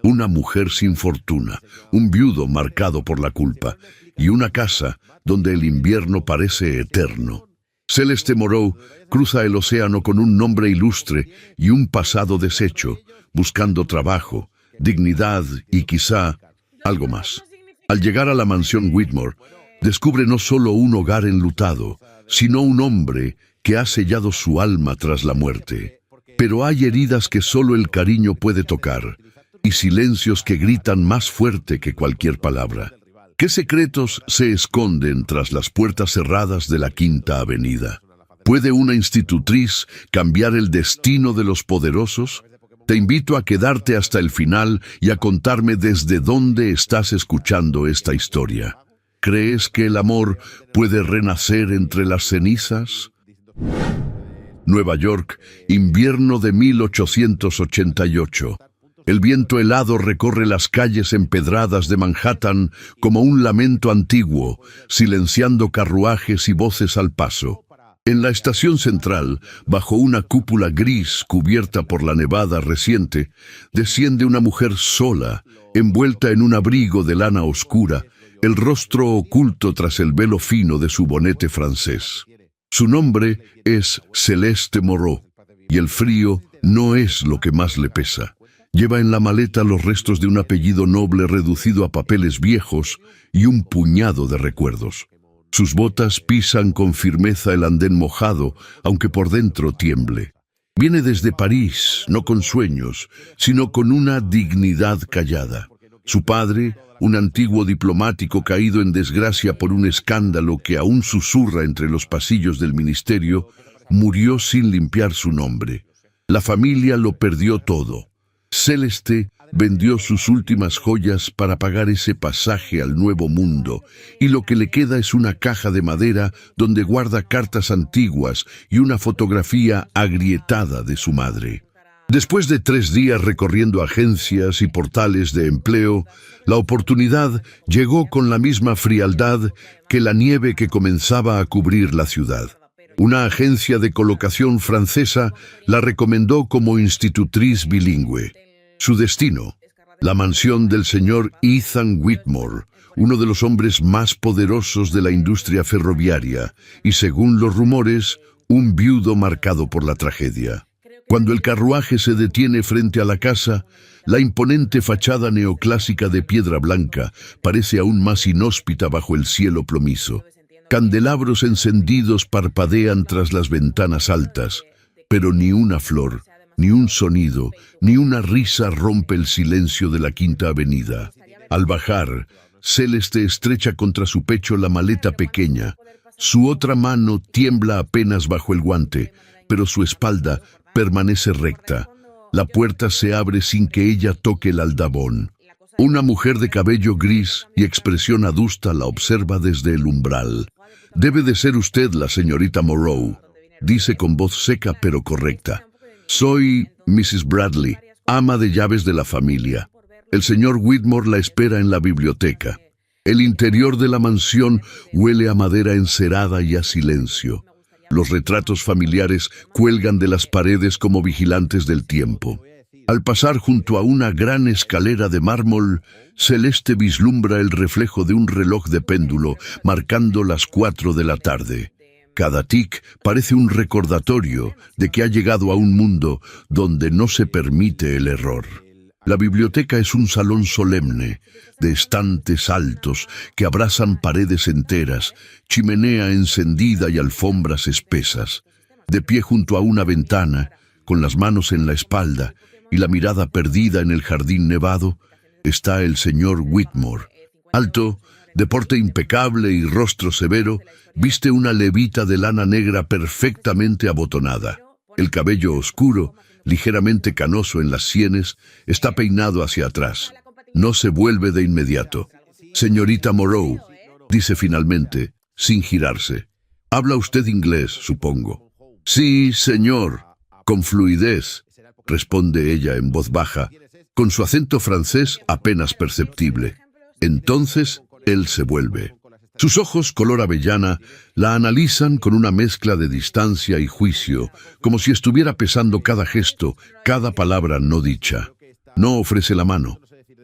una mujer sin fortuna, un viudo marcado por la culpa, y una casa donde el invierno parece eterno. Celeste Moreau cruza el océano con un nombre ilustre y un pasado deshecho, buscando trabajo, dignidad y quizá algo más. Al llegar a la mansión Whitmore, descubre no solo un hogar enlutado, sino un hombre que ha sellado su alma tras la muerte. Pero hay heridas que solo el cariño puede tocar, y silencios que gritan más fuerte que cualquier palabra. ¿Qué secretos se esconden tras las puertas cerradas de la Quinta Avenida? ¿Puede una institutriz cambiar el destino de los poderosos? Te invito a quedarte hasta el final y a contarme desde dónde estás escuchando esta historia. ¿Crees que el amor puede renacer entre las cenizas? Nueva York, invierno de 1888. El viento helado recorre las calles empedradas de Manhattan como un lamento antiguo, silenciando carruajes y voces al paso. En la estación central, bajo una cúpula gris cubierta por la nevada reciente, desciende una mujer sola, envuelta en un abrigo de lana oscura, el rostro oculto tras el velo fino de su bonete francés. Su nombre es Celeste Moreau, y el frío no es lo que más le pesa. Lleva en la maleta los restos de un apellido noble reducido a papeles viejos y un puñado de recuerdos. Sus botas pisan con firmeza el andén mojado, aunque por dentro tiemble. Viene desde París, no con sueños, sino con una dignidad callada. Su padre, un antiguo diplomático caído en desgracia por un escándalo que aún susurra entre los pasillos del ministerio, murió sin limpiar su nombre. La familia lo perdió todo. Celeste vendió sus últimas joyas para pagar ese pasaje al nuevo mundo, y lo que le queda es una caja de madera donde guarda cartas antiguas y una fotografía agrietada de su madre. Después de 3 días recorriendo agencias y portales de empleo, la oportunidad llegó con la misma frialdad que la nieve que comenzaba a cubrir la ciudad. Una agencia de colocación francesa la recomendó como institutriz bilingüe. Su destino, la mansión del señor Ethan Whitmore, uno de los hombres más poderosos de la industria ferroviaria, y según los rumores, un viudo marcado por la tragedia. Cuando el carruaje se detiene frente a la casa, la imponente fachada neoclásica de piedra blanca parece aún más inhóspita bajo el cielo plomizo. Candelabros encendidos parpadean tras las ventanas altas, pero ni una flor, ni un sonido, ni una risa rompe el silencio de la Quinta Avenida. Al bajar, Celeste estrecha contra su pecho la maleta pequeña. Su otra mano tiembla apenas bajo el guante, pero su espalda permanece recta. La puerta se abre sin que ella toque el aldabón. Una mujer de cabello gris y expresión adusta la observa desde el umbral. «Debe de ser usted la señorita Moreau», dice con voz seca pero correcta. «Soy Mrs. Bradley, ama de llaves de la familia. El señor Whitmore la espera en la biblioteca. El interior de la mansión huele a madera encerada y a silencio. Los retratos familiares cuelgan de las paredes como vigilantes del tiempo. Al pasar junto a una gran escalera de mármol, Celeste vislumbra el reflejo de un reloj de péndulo marcando las 4 de la tarde. Cada tic parece un recordatorio de que ha llegado a un mundo donde no se permite el error. La biblioteca es un salón solemne, de estantes altos que abrazan paredes enteras, chimenea encendida y alfombras espesas. De pie junto a una ventana, con las manos en la espalda y la mirada perdida en el jardín nevado, está el señor Whitmore. Alto, de porte impecable y rostro severo, viste una levita de lana negra perfectamente abotonada. El cabello oscuro, ligeramente canoso en las sienes, está peinado hacia atrás. No se vuelve de inmediato. «Señorita Moreau», dice finalmente, sin girarse. «¿Habla usted inglés, supongo?» «Sí, señor», con fluidez, responde ella en voz baja, con su acento francés apenas perceptible. Entonces, él se vuelve. Sus ojos, color avellana, la analizan con una mezcla de distancia y juicio, como si estuviera pesando cada gesto, cada palabra no dicha. No ofrece la mano.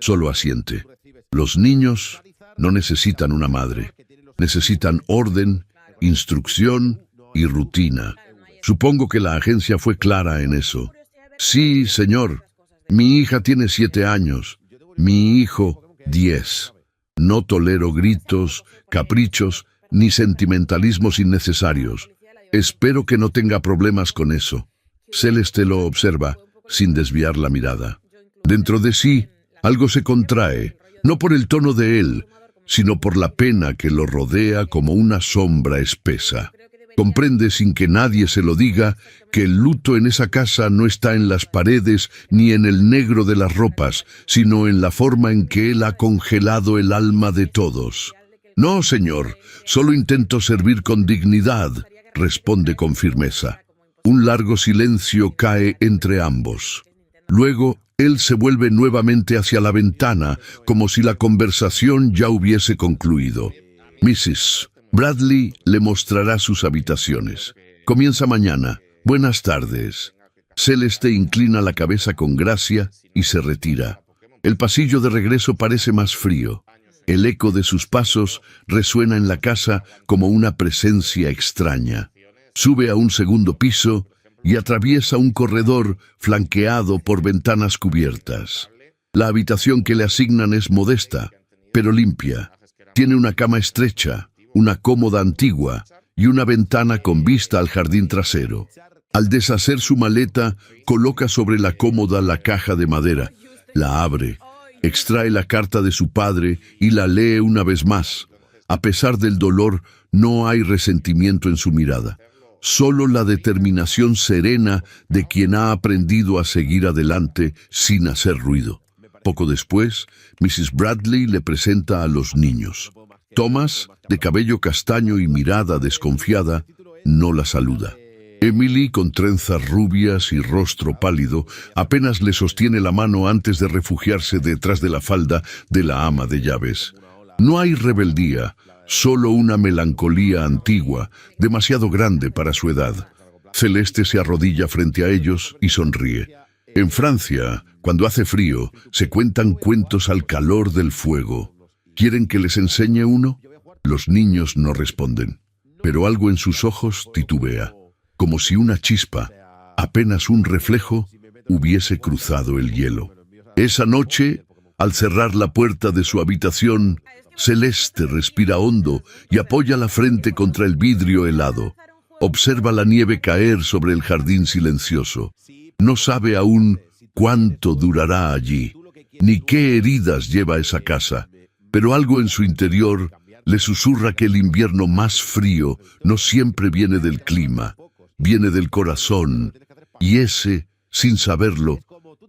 Solo asiente. Los niños no necesitan una madre. Necesitan orden, instrucción y rutina. Supongo que la agencia fue clara en eso. Sí, señor. Mi hija tiene 7 años. Mi hijo, 10. No tolero gritos, caprichos, ni sentimentalismos innecesarios. Espero que no tenga problemas con eso. Celeste lo observa, sin desviar la mirada. Dentro de sí, algo se contrae, no por el tono de él, sino por la pena que lo rodea como una sombra espesa. Comprende sin que nadie se lo diga que el luto en esa casa no está en las paredes ni en el negro de las ropas, sino en la forma en que él ha congelado el alma de todos. No, señor, solo intento servir con dignidad, responde con firmeza. Un largo silencio cae entre ambos. Luego, él se vuelve nuevamente hacia la ventana, como si la conversación ya hubiese concluido. Mrs. Bradley le mostrará sus habitaciones. Comienza mañana. Buenas tardes. Celeste inclina la cabeza con gracia y se retira. El pasillo de regreso parece más frío. El eco de sus pasos resuena en la casa como una presencia extraña. Sube a un segundo piso y atraviesa un corredor flanqueado por ventanas cubiertas. La habitación que le asignan es modesta, pero limpia. Tiene una cama estrecha, una cómoda antigua y una ventana con vista al jardín trasero. Al deshacer su maleta, coloca sobre la cómoda la caja de madera. La abre, extrae la carta de su padre y la lee una vez más. A pesar del dolor, no hay resentimiento en su mirada. Solo la determinación serena de quien ha aprendido a seguir adelante sin hacer ruido. Poco después, Mrs. Bradley le presenta a los niños. Thomas, de cabello castaño y mirada desconfiada, no la saluda. Emily, con trenzas rubias y rostro pálido, apenas le sostiene la mano antes de refugiarse detrás de la falda de la ama de llaves. No hay rebeldía, solo una melancolía antigua, demasiado grande para su edad. Celeste se arrodilla frente a ellos y sonríe. En Francia, cuando hace frío, se cuentan cuentos al calor del fuego. ¿Quieren que les enseñe uno? Los niños no responden, pero algo en sus ojos titubea, como si una chispa, apenas un reflejo, hubiese cruzado el hielo. Esa noche, al cerrar la puerta de su habitación, Celeste respira hondo y apoya la frente contra el vidrio helado. Observa la nieve caer sobre el jardín silencioso. No sabe aún cuánto durará allí, ni qué heridas lleva esa casa, pero algo en su interior le susurra que el invierno más frío no siempre viene del clima, viene del corazón, y ese, sin saberlo,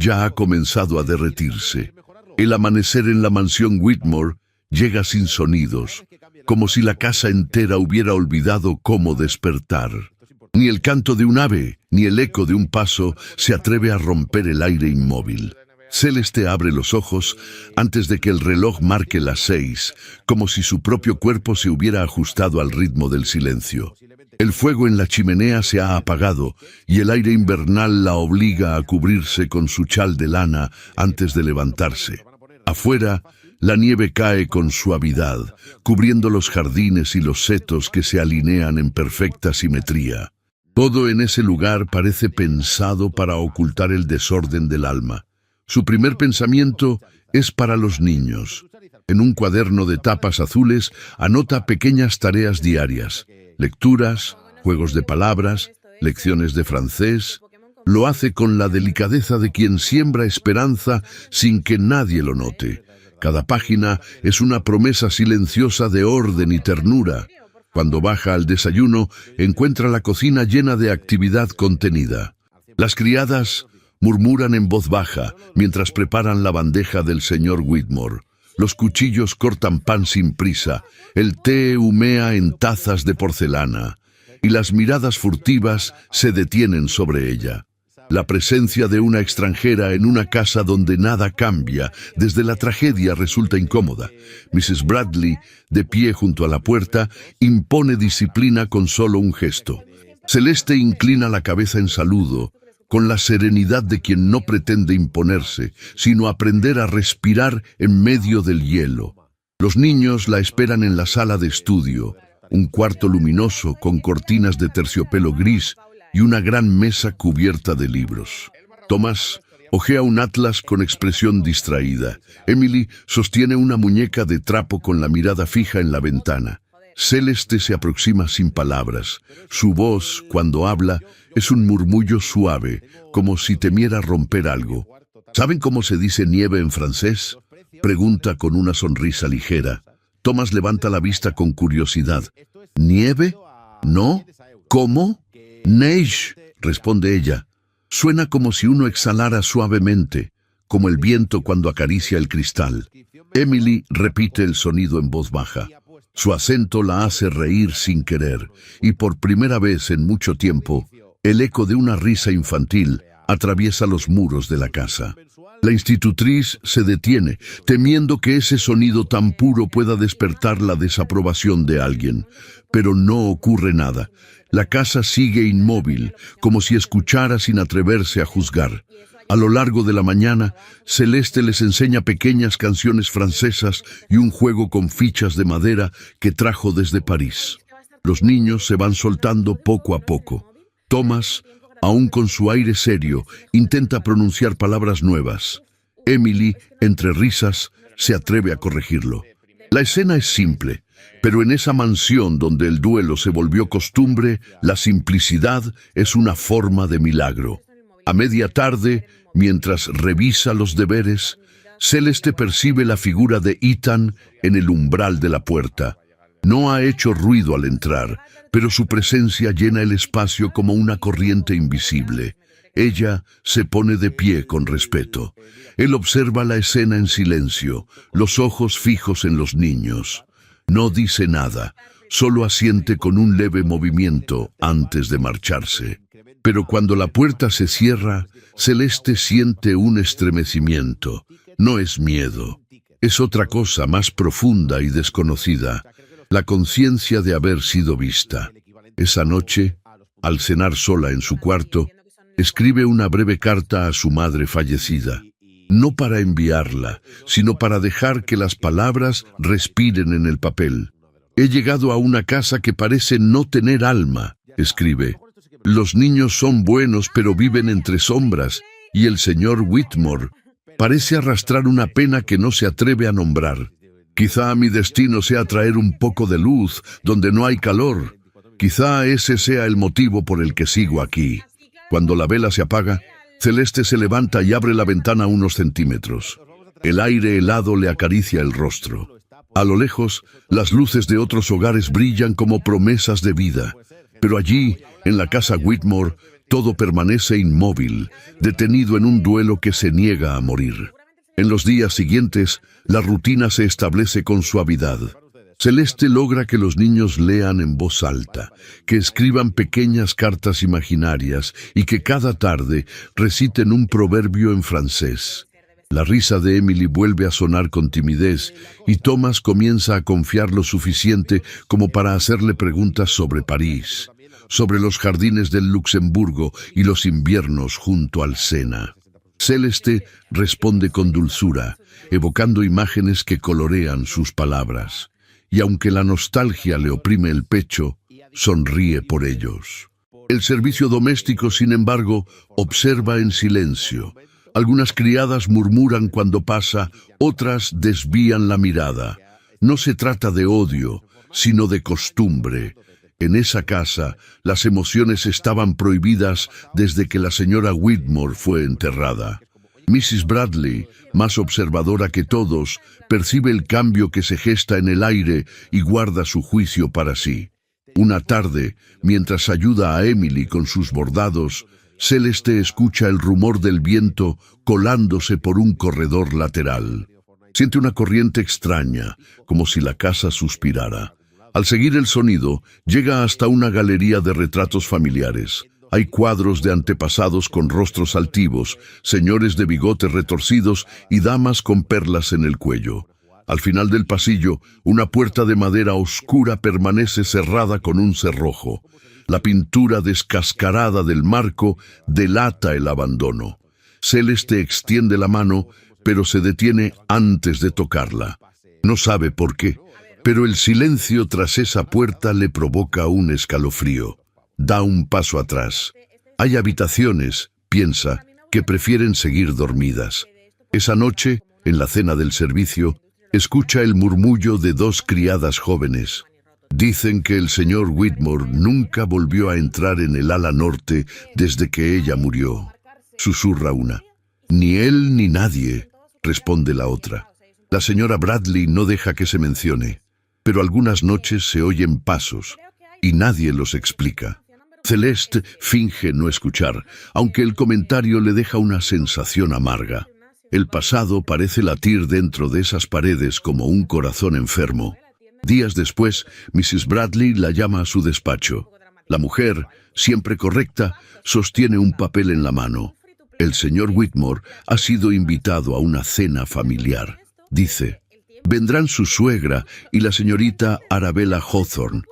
ya ha comenzado a derretirse. El amanecer en la mansión Whitmore llega sin sonidos, como si la casa entera hubiera olvidado cómo despertar. Ni el canto de un ave, ni el eco de un paso se atreve a romper el aire inmóvil. Celeste abre los ojos antes de que el reloj marque las 6, como si su propio cuerpo se hubiera ajustado al ritmo del silencio. El fuego en la chimenea se ha apagado y el aire invernal la obliga a cubrirse con su chal de lana antes de levantarse. Afuera, la nieve cae con suavidad, cubriendo los jardines y los setos que se alinean en perfecta simetría. Todo en ese lugar parece pensado para ocultar el desorden del alma. Su primer pensamiento es para los niños. En un cuaderno de tapas azules anota pequeñas tareas diarias, lecturas, juegos de palabras, lecciones de francés. Lo hace con la delicadeza de quien siembra esperanza sin que nadie lo note. Cada página es una promesa silenciosa de orden y ternura. Cuando baja al desayuno, encuentra la cocina llena de actividad contenida. Las criadas murmuran en voz baja mientras preparan la bandeja del señor Whitmore. Los cuchillos cortan pan sin prisa, el té humea en tazas de porcelana, y las miradas furtivas se detienen sobre ella. La presencia de una extranjera en una casa donde nada cambia, desde la tragedia, resulta incómoda. Mrs. Bradley, de pie junto a la puerta, impone disciplina con solo un gesto. Celeste inclina la cabeza en saludo, con la serenidad de quien no pretende imponerse, sino aprender a respirar en medio del hielo. Los niños la esperan en la sala de estudio, un cuarto luminoso con cortinas de terciopelo gris y una gran mesa cubierta de libros. Tomás hojea un atlas con expresión distraída. Emily sostiene una muñeca de trapo con la mirada fija en la ventana. Celeste se aproxima sin palabras. Su voz, cuando habla, es un murmullo suave, como si temiera romper algo. ¿Saben cómo se dice nieve en francés?, pregunta con una sonrisa ligera. Tomás levanta la vista con curiosidad. ¿Nieve? ¿No? ¿Cómo? Neige, responde ella. Suena como si uno exhalara suavemente, como el viento cuando acaricia el cristal. Emily repite el sonido en voz baja. Su acento la hace reír sin querer, y por primera vez en mucho tiempo, el eco de una risa infantil atraviesa los muros de la casa. La institutriz se detiene, temiendo que ese sonido tan puro pueda despertar la desaprobación de alguien. Pero no ocurre nada. La casa sigue inmóvil, como si escuchara sin atreverse a juzgar. A lo largo de la mañana, Celeste les enseña pequeñas canciones francesas y un juego con fichas de madera que trajo desde París. Los niños se van soltando poco a poco. Tomás, aún con su aire serio, intenta pronunciar palabras nuevas. Emily, entre risas, se atreve a corregirlo. La escena es simple, pero en esa mansión donde el duelo se volvió costumbre, la simplicidad es una forma de milagro. A media tarde, mientras revisa los deberes, Celeste percibe la figura de Ethan en el umbral de la puerta. No ha hecho ruido al entrar, pero su presencia llena el espacio como una corriente invisible. Ella se pone de pie con respeto. Él observa la escena en silencio, los ojos fijos en los niños. No dice nada, solo asiente con un leve movimiento antes de marcharse. Pero cuando la puerta se cierra, Celeste siente un estremecimiento. No es miedo, es otra cosa más profunda y desconocida, la conciencia de haber sido vista. Esa noche, al cenar sola en su cuarto, escribe una breve carta a su madre fallecida. No para enviarla, sino para dejar que las palabras respiren en el papel. He llegado a una casa que parece no tener alma, escribe. Los niños son buenos pero viven entre sombras, y el señor Whitmore parece arrastrar una pena que no se atreve a nombrar. Quizá mi destino sea traer un poco de luz donde no hay calor. Quizá ese sea el motivo por el que sigo aquí. Cuando la vela se apaga, Celeste se levanta y abre la ventana unos centímetros. El aire helado le acaricia el rostro. A lo lejos, las luces de otros hogares brillan como promesas de vida. Pero allí, en la casa Whitmore, todo permanece inmóvil, detenido en un duelo que se niega a morir. En los días siguientes, la rutina se establece con suavidad. Celeste logra que los niños lean en voz alta, que escriban pequeñas cartas imaginarias y que cada tarde reciten un proverbio en francés. La risa de Emily vuelve a sonar con timidez y Tomás comienza a confiar lo suficiente como para hacerle preguntas sobre París, sobre los jardines del Luxemburgo y los inviernos junto al Sena. Celeste responde con dulzura, evocando imágenes que colorean sus palabras. Y aunque la nostalgia le oprime el pecho, sonríe por ellos. El servicio doméstico, sin embargo, observa en silencio. Algunas criadas murmuran cuando pasa, otras desvían la mirada. No se trata de odio, sino de costumbre. En esa casa, las emociones estaban prohibidas desde que la señora Whitmore fue enterrada. Mrs. Bradley, más observadora que todos, percibe el cambio que se gesta en el aire y guarda su juicio para sí. Una tarde, mientras ayuda a Emily con sus bordados, Celeste escucha el rumor del viento colándose por un corredor lateral. Siente una corriente extraña, como si la casa suspirara. Al seguir el sonido, llega hasta una galería de retratos familiares. Hay cuadros de antepasados con rostros altivos, señores de bigotes retorcidos y damas con perlas en el cuello. Al final del pasillo, una puerta de madera oscura permanece cerrada con un cerrojo. La pintura descascarada del marco delata el abandono. Celeste extiende la mano, pero se detiene antes de tocarla. No sabe por qué, pero el silencio tras esa puerta le provoca un escalofrío. Da un paso atrás. Hay habitaciones, piensa, que prefieren seguir dormidas. Esa noche, en la cena del servicio, escucha el murmullo de dos criadas jóvenes. Dicen que el señor Whitmore nunca volvió a entrar en el ala norte desde que ella murió. Susurra una. Ni él ni nadie, responde la otra. La señora Bradley no deja que se mencione, pero algunas noches se oyen pasos y nadie los explica. Celeste finge no escuchar, aunque el comentario le deja una sensación amarga. El pasado parece latir dentro de esas paredes como un corazón enfermo. Días después, Mrs. Bradley la llama a su despacho. La mujer, siempre correcta, sostiene un papel en la mano. El señor Whitmore ha sido invitado a una cena familiar. Dice, vendrán su suegra y la señorita Arabella Hawthorne.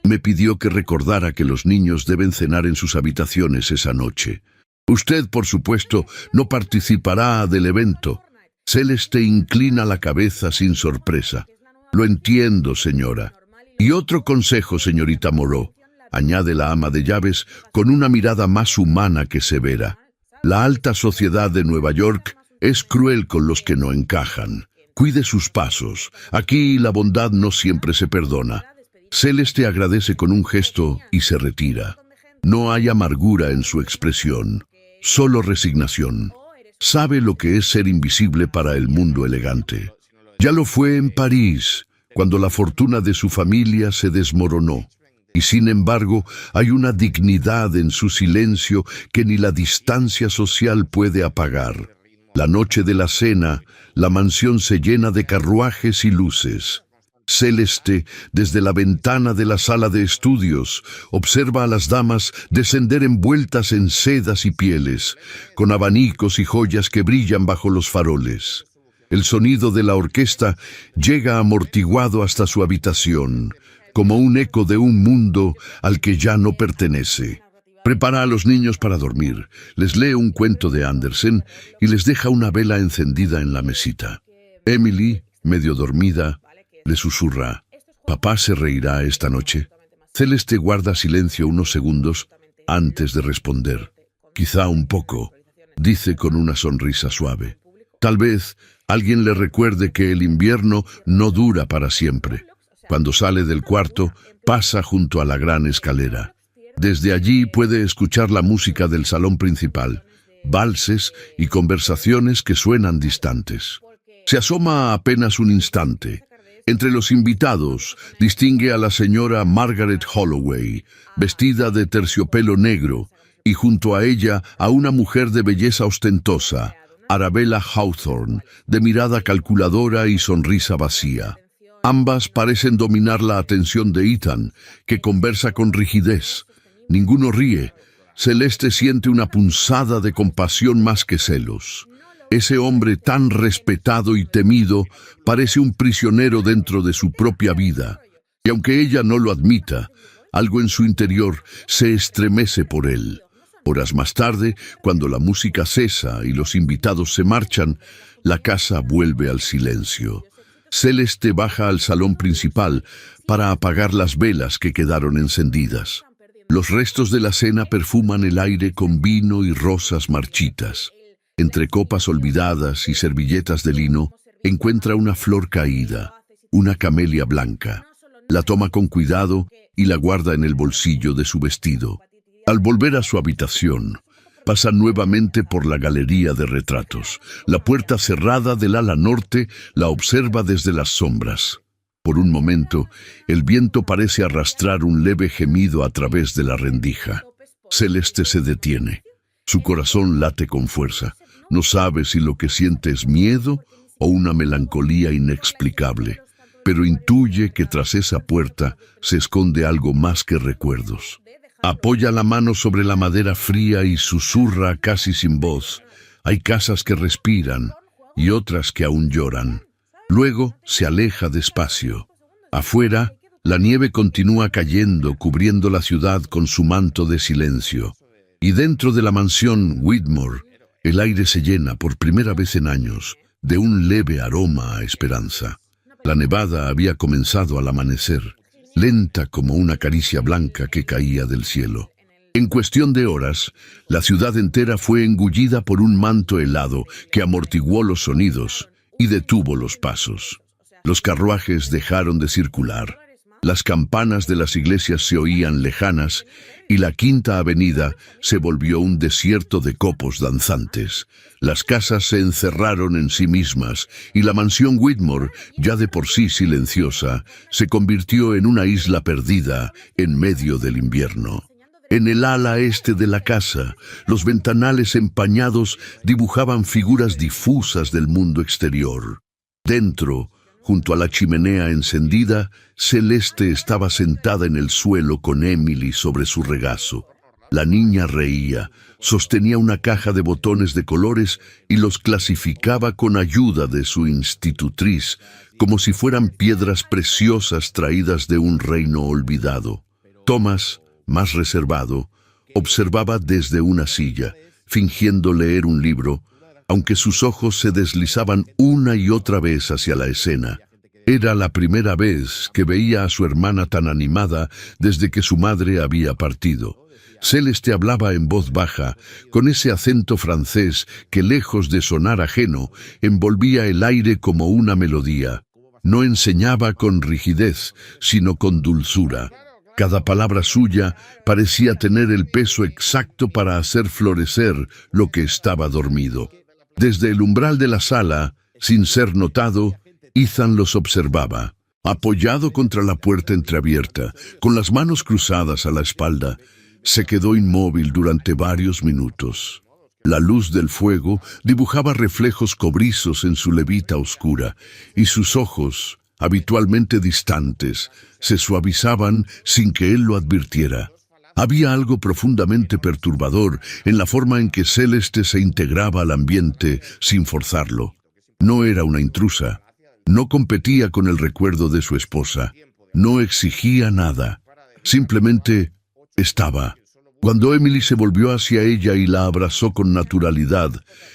Me pidió que recordara que los niños deben cenar en sus habitaciones esa noche. Usted, por supuesto, no participará del evento. Celeste inclina la cabeza sin sorpresa. Lo entiendo, señora. Y otro consejo, señorita Moreau, añade la ama de llaves con una mirada más humana que severa. La alta sociedad de Nueva York es cruel con los que no encajan. Cuide sus pasos. Aquí la bondad no siempre se perdona. Celeste agradece con un gesto y se retira. No hay amargura en su expresión, solo resignación. Sabe lo que es ser invisible para el mundo elegante. Ya lo fue en París, cuando la fortuna de su familia se desmoronó. Y sin embargo, hay una dignidad en su silencio que ni la distancia social puede apagar. La noche de la cena, la mansión se llena de carruajes y luces. Celeste, desde la ventana de la sala de estudios, observa a las damas descender envueltas en sedas y pieles, con abanicos y joyas que brillan bajo los faroles. El sonido de la orquesta llega amortiguado hasta su habitación, como un eco de un mundo al que ya no pertenece. Prepara a los niños para dormir, les lee un cuento de Andersen y les deja una vela encendida en la mesita. Emily, medio dormida, le susurra, «¿Papá se reirá esta noche?» Celeste guarda silencio unos segundos antes de responder. «Quizá un poco», dice con una sonrisa suave. Tal vez alguien le recuerde que el invierno no dura para siempre. Cuando sale del cuarto, pasa junto a la gran escalera. Desde allí puede escuchar la música del salón principal, valses y conversaciones que suenan distantes. Se asoma apenas un instante. Entre los invitados, distingue a la señora Margaret Holloway, vestida de terciopelo negro, y junto a ella a una mujer de belleza ostentosa, Arabella Hawthorne, de mirada calculadora y sonrisa vacía. Ambas parecen dominar la atención de Ethan, que conversa con rigidez. Ninguno ríe. Celeste siente una punzada de compasión más que celos. Ese hombre tan respetado y temido parece un prisionero dentro de su propia vida, y aunque ella no lo admita, algo en su interior se estremece por él. Horas más tarde, cuando la música cesa y los invitados se marchan, la casa vuelve al silencio. Celeste baja al salón principal para apagar las velas que quedaron encendidas. Los restos de la cena perfuman el aire con vino y rosas marchitas. Entre copas olvidadas y servilletas de lino, encuentra una flor caída, una camelia blanca. La toma con cuidado y la guarda en el bolsillo de su vestido. Al volver a su habitación, pasa nuevamente por la galería de retratos. La puerta cerrada del ala norte la observa desde las sombras. Por un momento, el viento parece arrastrar un leve gemido a través de la rendija. Celeste se detiene. Su corazón late con fuerza. No sabe si lo que siente es miedo o una melancolía inexplicable, pero intuye que tras esa puerta se esconde algo más que recuerdos. Apoya la mano sobre la madera fría y susurra casi sin voz. Hay casas que respiran y otras que aún lloran. Luego se aleja despacio. Afuera, La nieve continúa cayendo, cubriendo la ciudad con su manto de silencio. Y dentro de la mansión Whitmore, el aire se llena, por primera vez en años, de un leve aroma a esperanza. La nevada había comenzado al amanecer, lenta como una caricia blanca que caía del cielo. En cuestión de horas, la ciudad entera fue engullida por un manto helado que amortiguó los sonidos y detuvo los pasos. Los carruajes dejaron de circular. Las campanas de las iglesias se oían lejanas y la Quinta Avenida se volvió un desierto de copos danzantes. Las casas se encerraron en sí mismas y la mansión Whitmore, ya de por sí silenciosa, se convirtió en una isla perdida en medio del invierno. En el ala este de la casa, los ventanales empañados dibujaban figuras difusas del mundo exterior. Dentro, junto a la chimenea encendida, Celeste estaba sentada en el suelo con Emily sobre su regazo. La niña reía, sostenía una caja de botones de colores y los clasificaba con ayuda de su institutriz, como si fueran piedras preciosas traídas de un reino olvidado. Thomas, más reservado, observaba desde una silla, fingiendo leer un libro, aunque sus ojos se deslizaban una y otra vez hacia la escena. Era la primera vez que veía a su hermana tan animada desde que su madre había partido. Celeste hablaba en voz baja, con ese acento francés que, lejos de sonar ajeno, envolvía el aire como una melodía. No enseñaba con rigidez, sino con dulzura. Cada palabra suya parecía tener el peso exacto para hacer florecer lo que estaba dormido. Desde el umbral de la sala, sin ser notado, Ethan los observaba. Apoyado contra la puerta entreabierta, con las manos cruzadas a la espalda, se quedó inmóvil durante varios minutos. La luz del fuego dibujaba reflejos cobrizos en su levita oscura, y sus ojos, habitualmente distantes, se suavizaban sin que él lo advirtiera. Había algo profundamente perturbador en la forma en que Celeste se integraba al ambiente sin forzarlo. No era una intrusa, no competía con el recuerdo de su esposa, no exigía nada, simplemente estaba. Cuando Emily se volvió hacia ella y la abrazó con naturalidad,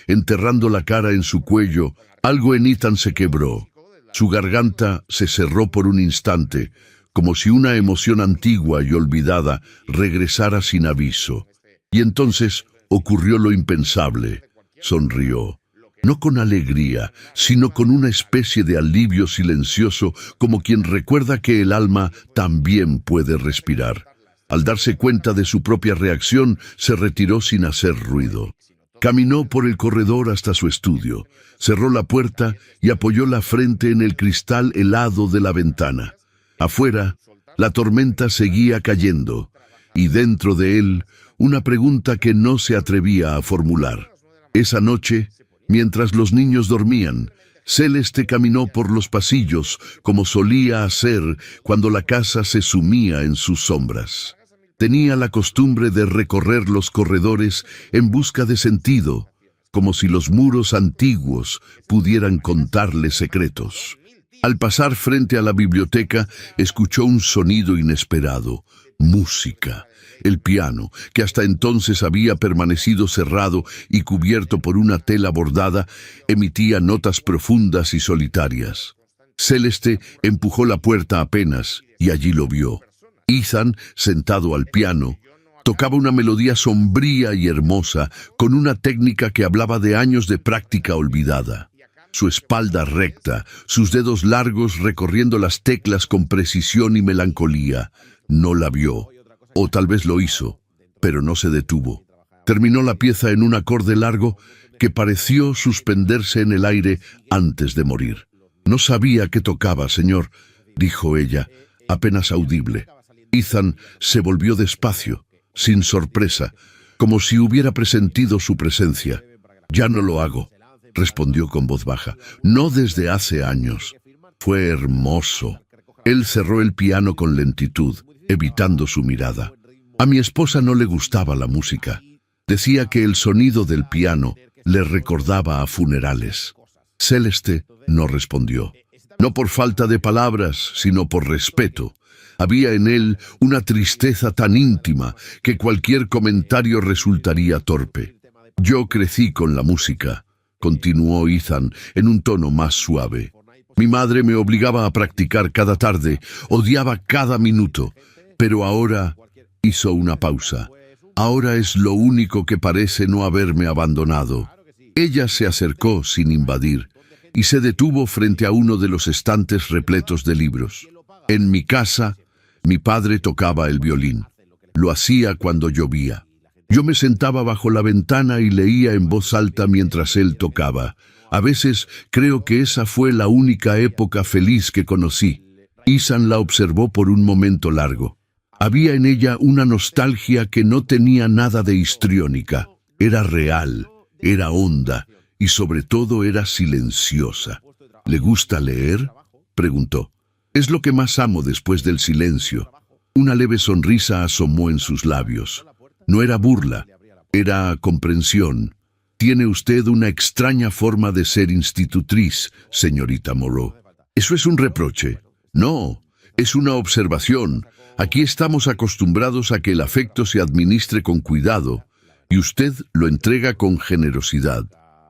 enterrando la cara en su cuello, algo en Ethan se quebró. Su garganta se cerró por un instante, como si una emoción antigua y olvidada regresara sin aviso. Y entonces ocurrió lo impensable. Sonrió, no con alegría, sino con una especie de alivio silencioso, como quien recuerda que el alma también puede respirar. Al darse cuenta de su propia reacción, se retiró sin hacer ruido. Caminó por el corredor hasta su estudio, cerró la puerta y apoyó la frente en el cristal helado de la ventana. Afuera, la tormenta seguía cayendo, y dentro de él, una pregunta que no se atrevía a formular. Esa noche, mientras los niños dormían, Celeste caminó por los pasillos como solía hacer cuando la casa se sumía en sus sombras. Tenía la costumbre de recorrer los corredores en busca de sentido, como si los muros antiguos pudieran contarle secretos. Al pasar frente a la biblioteca, escuchó un sonido inesperado, música. El piano, que hasta entonces había permanecido cerrado y cubierto por una tela bordada, emitía notas profundas y solitarias. Celeste empujó la puerta apenas y allí lo vio. Ethan, sentado al piano, tocaba una melodía sombría y hermosa con una técnica que hablaba de años de práctica olvidada. Su espalda recta, sus dedos largos recorriendo las teclas con precisión y melancolía. No la vio, o tal vez lo hizo, pero no se detuvo. Terminó la pieza en un acorde largo que pareció suspenderse en el aire antes de morir. «No sabía que tocaba, señor», dijo ella, apenas audible. Ethan se volvió despacio, sin sorpresa, como si hubiera presentido su presencia. «Ya no lo hago», respondió con voz baja. «No desde hace años». Fue hermoso. Él cerró el piano con lentitud, evitando su mirada. A mi esposa no le gustaba la música. Decía que el sonido del piano le recordaba a funerales. Celeste no respondió. no por falta de palabras, sino por respeto. Había en él una tristeza tan íntima que cualquier comentario resultaría torpe. Yo crecí con la música, continuó Ethan en un tono más suave. Mi madre me obligaba a practicar cada tarde, odiaba cada minuto, pero ahora hizo una pausa. Ahora es lo único que parece no haberme abandonado. Ella se acercó sin invadir y se detuvo frente a uno de los estantes repletos de libros. En mi casa, mi padre tocaba el violín. Lo hacía cuando llovía. Yo me sentaba bajo la ventana y leía en voz alta mientras él tocaba. A veces creo que esa fue la única época feliz que conocí. Ethan la observó por un momento largo. Había en ella una nostalgia que no tenía nada de histriónica. Era real, era honda y sobre todo era silenciosa. ¿Le gusta leer?, preguntó. Es lo que más amo después del silencio. Una leve sonrisa asomó en sus labios. No era burla, era comprensión. Tiene usted una extraña forma de ser institutriz, señorita Moreau. ¿Eso es un reproche? No, es una observación. Aquí estamos acostumbrados a que el afecto se administre con cuidado, y usted lo entrega con generosidad.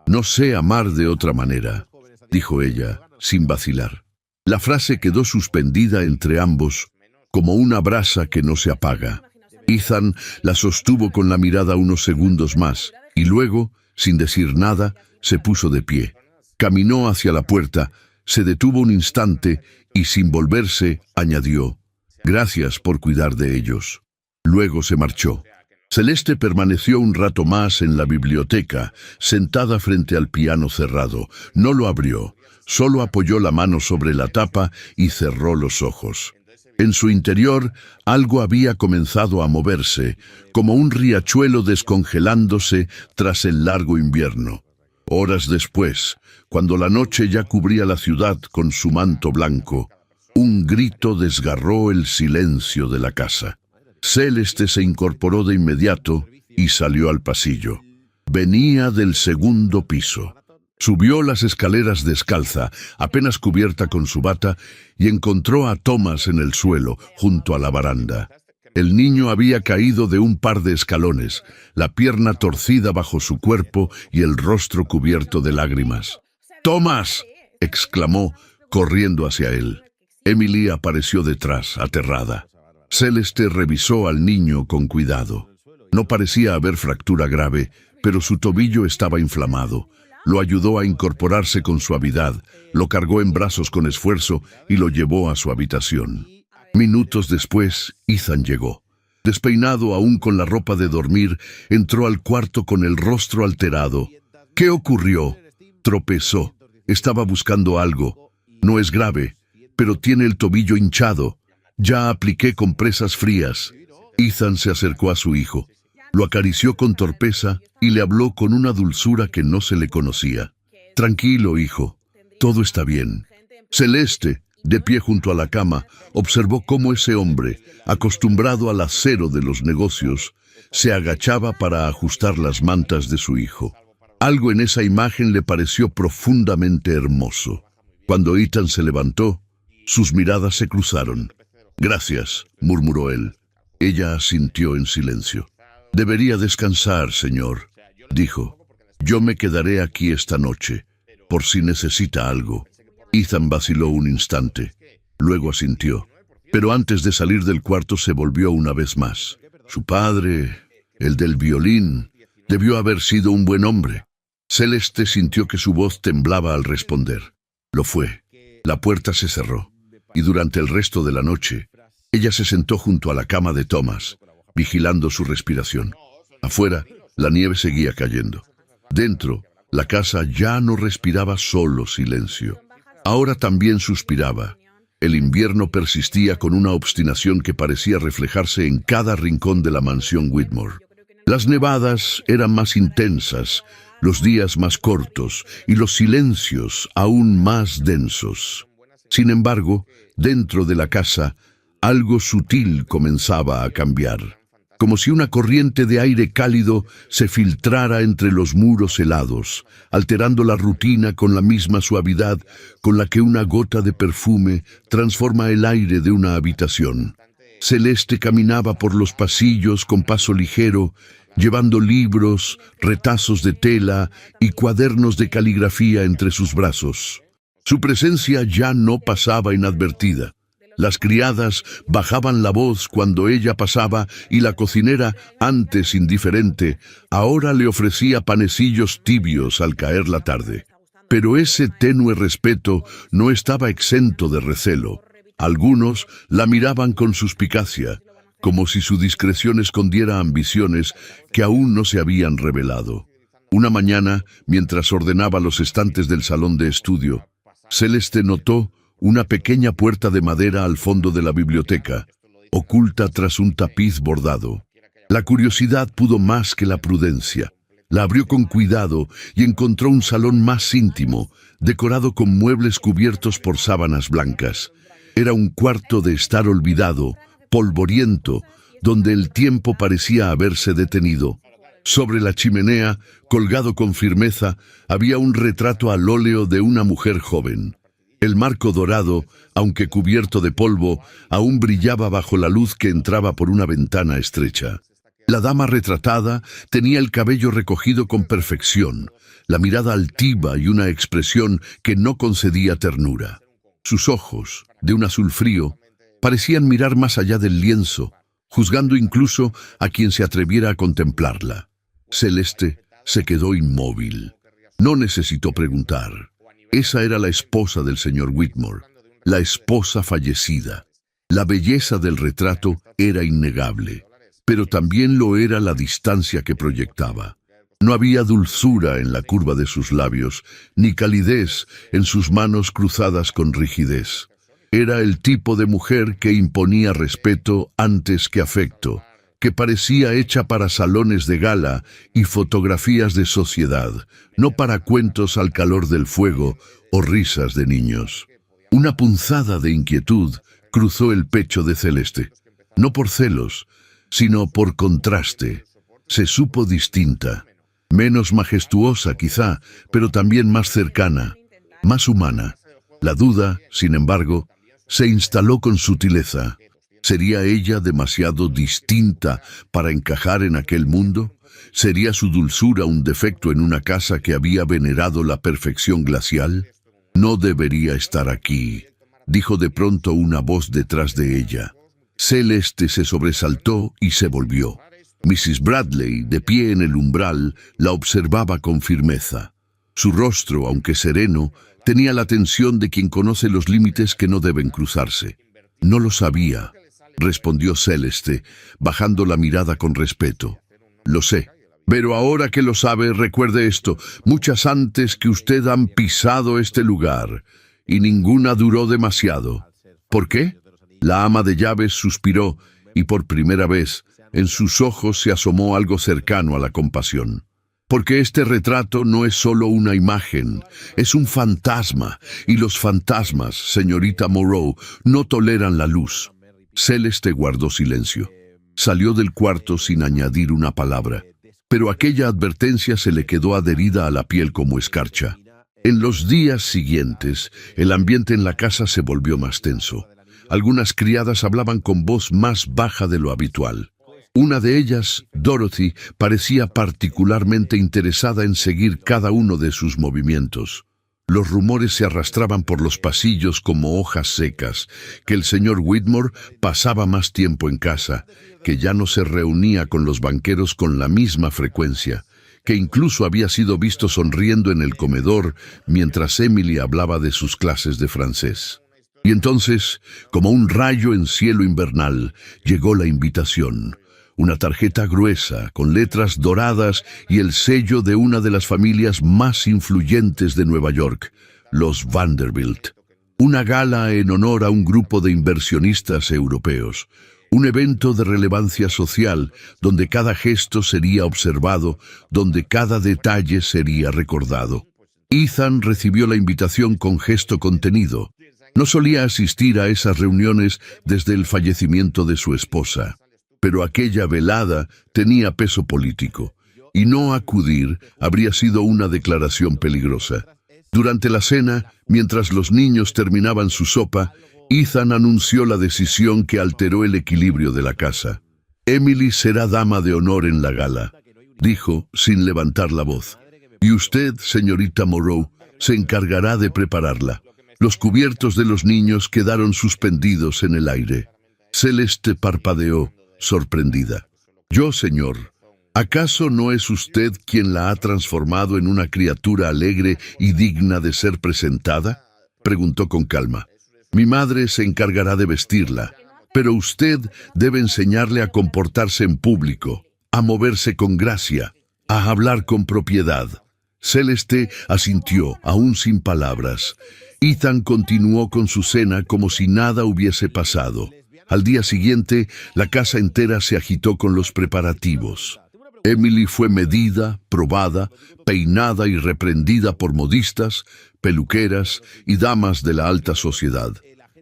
No sé amar de otra manera, dijo ella, sin vacilar. La frase quedó suspendida entre ambos, como una brasa que no se apaga. Ethan la sostuvo con la mirada unos segundos más, y luego, sin decir nada, se puso de pie. Caminó hacia la puerta, se detuvo un instante y, sin volverse, añadió: «Gracias por cuidar de ellos». Luego se marchó. Celeste permaneció un rato más en la biblioteca, sentada frente al piano cerrado. No lo abrió, solo apoyó la mano sobre la tapa y cerró los ojos. En su interior, algo había comenzado a moverse, como un riachuelo descongelándose tras el largo invierno. Horas después, cuando la noche ya cubría la ciudad con su manto blanco, un grito desgarró el silencio de la casa. Celeste se incorporó de inmediato y salió al pasillo. Venía del segundo piso. Subió las escaleras descalza, apenas cubierta con su bata, y encontró a Thomas en el suelo, junto a la baranda. El niño había caído de un par de escalones, la pierna torcida bajo su cuerpo y el rostro cubierto de lágrimas. «¡Thomas!», exclamó, corriendo hacia él. Emily apareció detrás, aterrada. Celeste revisó al niño con cuidado. No parecía haber fractura grave, pero su tobillo estaba inflamado. Lo ayudó a incorporarse con suavidad, lo cargó en brazos con esfuerzo y lo llevó a su habitación. Minutos después, Ethan llegó. Despeinado aún con la ropa de dormir, entró al cuarto con el rostro alterado. «¿Qué ocurrió?». Tropezó. Estaba buscando algo. «No es grave, pero tiene el tobillo hinchado. Ya apliqué compresas frías». Ethan se acercó a su hijo. Lo acarició con torpeza y le habló con una dulzura que no se le conocía. «Tranquilo, hijo. Todo está bien». Celeste, de pie junto a la cama, observó cómo ese hombre, acostumbrado al acero de los negocios, se agachaba para ajustar las mantas de su hijo. Algo en esa imagen le pareció profundamente hermoso. Cuando Ethan se levantó, sus miradas se cruzaron. «Gracias», murmuró él. Ella asintió en silencio. «Debería descansar, señor», dijo. «Yo me quedaré aquí esta noche, por si necesita algo». Ethan vaciló un instante, luego asintió. Pero antes de salir del cuarto se volvió una vez más. Su padre, el del violín, debió haber sido un buen hombre. Celeste sintió que su voz temblaba al responder. Lo fue. La puerta se cerró, y durante el resto de la noche, ella se sentó junto a la cama de Thomas, vigilando su respiración. Afuera, la nieve seguía cayendo. Dentro, la casa ya no respiraba solo silencio. Ahora también suspiraba. El invierno persistía con una obstinación que parecía reflejarse en cada rincón de la mansión Whitmore. Las nevadas eran más intensas, los días más cortos y los silencios aún más densos. Sin embargo, dentro de la casa, algo sutil comenzaba a cambiar. como si una corriente de aire cálido se filtrara entre los muros helados, alterando la rutina con la misma suavidad con la que una gota de perfume transforma el aire de una habitación. Celeste caminaba por los pasillos con paso ligero, llevando libros, retazos de tela y cuadernos de caligrafía entre sus brazos. Su presencia ya no pasaba inadvertida. Las criadas bajaban la voz cuando ella pasaba y la cocinera, antes indiferente, ahora le ofrecía panecillos tibios al caer la tarde. Pero ese tenue respeto no estaba exento de recelo. Algunos la miraban con suspicacia, como si su discreción escondiera ambiciones que aún no se habían revelado. Una mañana, mientras ordenaba los estantes del salón de estudio, Celeste notó una pequeña puerta de madera al fondo de la biblioteca, oculta tras un tapiz bordado. La curiosidad pudo más que la prudencia. La abrió con cuidado y encontró un salón más íntimo, decorado con muebles cubiertos por sábanas blancas. Era un cuarto de estar olvidado, polvoriento, donde el tiempo parecía haberse detenido. Sobre la chimenea, colgado con firmeza, había un retrato al óleo de una mujer joven. El marco dorado, aunque cubierto de polvo, aún brillaba bajo la luz que entraba por una ventana estrecha. La dama retratada tenía el cabello recogido con perfección, la mirada altiva y una expresión que no concedía ternura. Sus ojos, de un azul frío, parecían mirar más allá del lienzo, juzgando incluso a quien se atreviera a contemplarla. Celeste se quedó inmóvil. No necesitó preguntar. Esa era la esposa del señor Whitmore, la esposa fallecida. La belleza del retrato era innegable, pero también lo era la distancia que proyectaba. No había dulzura en la curva de sus labios, ni calidez en sus manos cruzadas con rigidez. Era el tipo de mujer que imponía respeto antes que afecto, que parecía hecha para salones de gala y fotografías de sociedad, no para cuentos al calor del fuego o risas de niños. Una punzada de inquietud cruzó el pecho de Celeste, no por celos, sino por contraste. Se supo distinta, menos majestuosa quizá, pero también más cercana, más humana. La duda, sin embargo, se instaló con sutileza. ¿Sería ella demasiado distinta para encajar en aquel mundo? ¿Sería su dulzura un defecto en una casa que había venerado la perfección glacial? No debería estar aquí, dijo de pronto una voz detrás de ella. Celeste se sobresaltó y se volvió. Mrs. Bradley, de pie en el umbral, la observaba con firmeza. Su rostro, aunque sereno, tenía la tensión de quien conoce los límites que no deben cruzarse. No lo sabía, respondió Celeste, bajando la mirada con respeto. Lo sé, pero ahora que lo sabe, recuerde esto, muchas antes que usted han pisado este lugar, y ninguna duró demasiado. ¿Por qué? La ama de llaves suspiró, y por primera vez, en sus ojos se asomó algo cercano a la compasión. Porque este retrato no es solo una imagen, es un fantasma, y los fantasmas, señorita Moreau, no toleran la luz. Celeste guardó silencio. Salió del cuarto sin añadir una palabra, pero aquella advertencia se le quedó adherida a la piel como escarcha. En los días siguientes, el ambiente en la casa se volvió más tenso. Algunas criadas hablaban con voz más baja de lo habitual. Una de ellas, Dorothy, parecía particularmente interesada en seguir cada uno de sus movimientos. Los rumores se arrastraban por los pasillos como hojas secas, que el señor Whitmore pasaba más tiempo en casa, que ya no se reunía con los banqueros con la misma frecuencia, que incluso había sido visto sonriendo en el comedor mientras Emily hablaba de sus clases de francés. Y entonces, como un rayo en cielo invernal, llegó la invitación. Una tarjeta gruesa, con letras doradas y el sello de una de las familias más influyentes de Nueva York, los Vanderbilt. Una gala en honor a un grupo de inversionistas europeos. Un evento de relevancia social, donde cada gesto sería observado, donde cada detalle sería recordado. Ethan recibió la invitación con gesto contenido. No solía asistir a esas reuniones desde el fallecimiento de su esposa. pero aquella velada tenía peso político, y no acudir habría sido una declaración peligrosa. Durante la cena, mientras los niños terminaban su sopa, Ethan anunció la decisión que alteró el equilibrio de la casa. «Emily será dama de honor en la gala», dijo, sin levantar la voz. «Y usted, señorita Moreau, se encargará de prepararla». Los cubiertos de los niños quedaron suspendidos en el aire. Celeste parpadeó, sorprendida. «¿Yo, señor? ¿Acaso no es usted quien la ha transformado en una criatura alegre y digna de ser presentada?», preguntó con calma. «Mi madre se encargará de vestirla, pero usted debe enseñarle a comportarse en público, a moverse con gracia, a hablar con propiedad». Celeste asintió, aún sin palabras. Ethan continuó con su cena como si nada hubiese pasado. Al día siguiente, la casa entera se agitó con los preparativos. Emily fue medida, probada, peinada y reprendida por modistas, peluqueras y damas de la alta sociedad.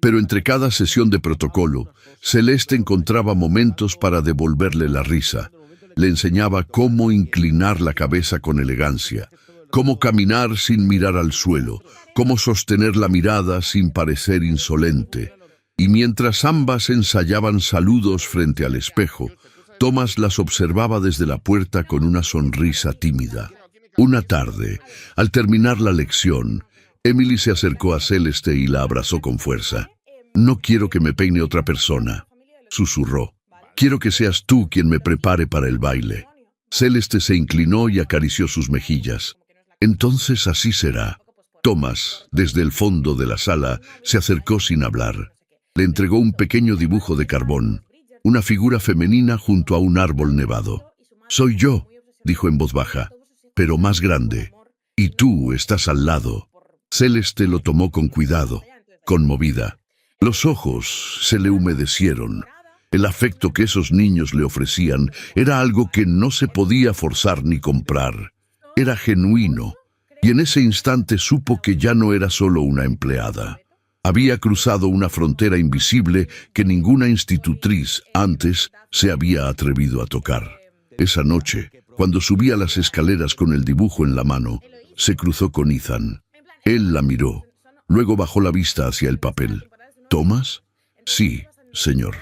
Pero entre cada sesión de protocolo, Celeste encontraba momentos para devolverle la risa. Le enseñaba cómo inclinar la cabeza con elegancia, cómo caminar sin mirar al suelo, cómo sostener la mirada sin parecer insolente. Y mientras ambas ensayaban saludos frente al espejo, Thomas las observaba desde la puerta con una sonrisa tímida. Una tarde, al terminar la lección, Emily se acercó a Celeste y la abrazó con fuerza. «No quiero que me peine otra persona», susurró. «Quiero que seas tú quien me prepare para el baile». Celeste se inclinó y acarició sus mejillas. «Entonces así será». Thomas, desde el fondo de la sala, se acercó sin hablar. Le entregó un pequeño dibujo de carbón, una figura femenina junto a un árbol nevado. «Soy yo», dijo en voz baja, «pero más grande. Y tú estás al lado». Celeste lo tomó con cuidado, conmovida. Los ojos se le humedecieron. El afecto que esos niños le ofrecían era algo que no se podía forzar ni comprar. Era genuino, y en ese instante supo que ya no era solo una empleada. Había cruzado una frontera invisible que ninguna institutriz antes se había atrevido a tocar. Esa noche, cuando subía las escaleras con el dibujo en la mano, se cruzó con Ethan. Él la miró, luego bajó la vista hacia el papel. «¿Thomas?» «Sí, señor».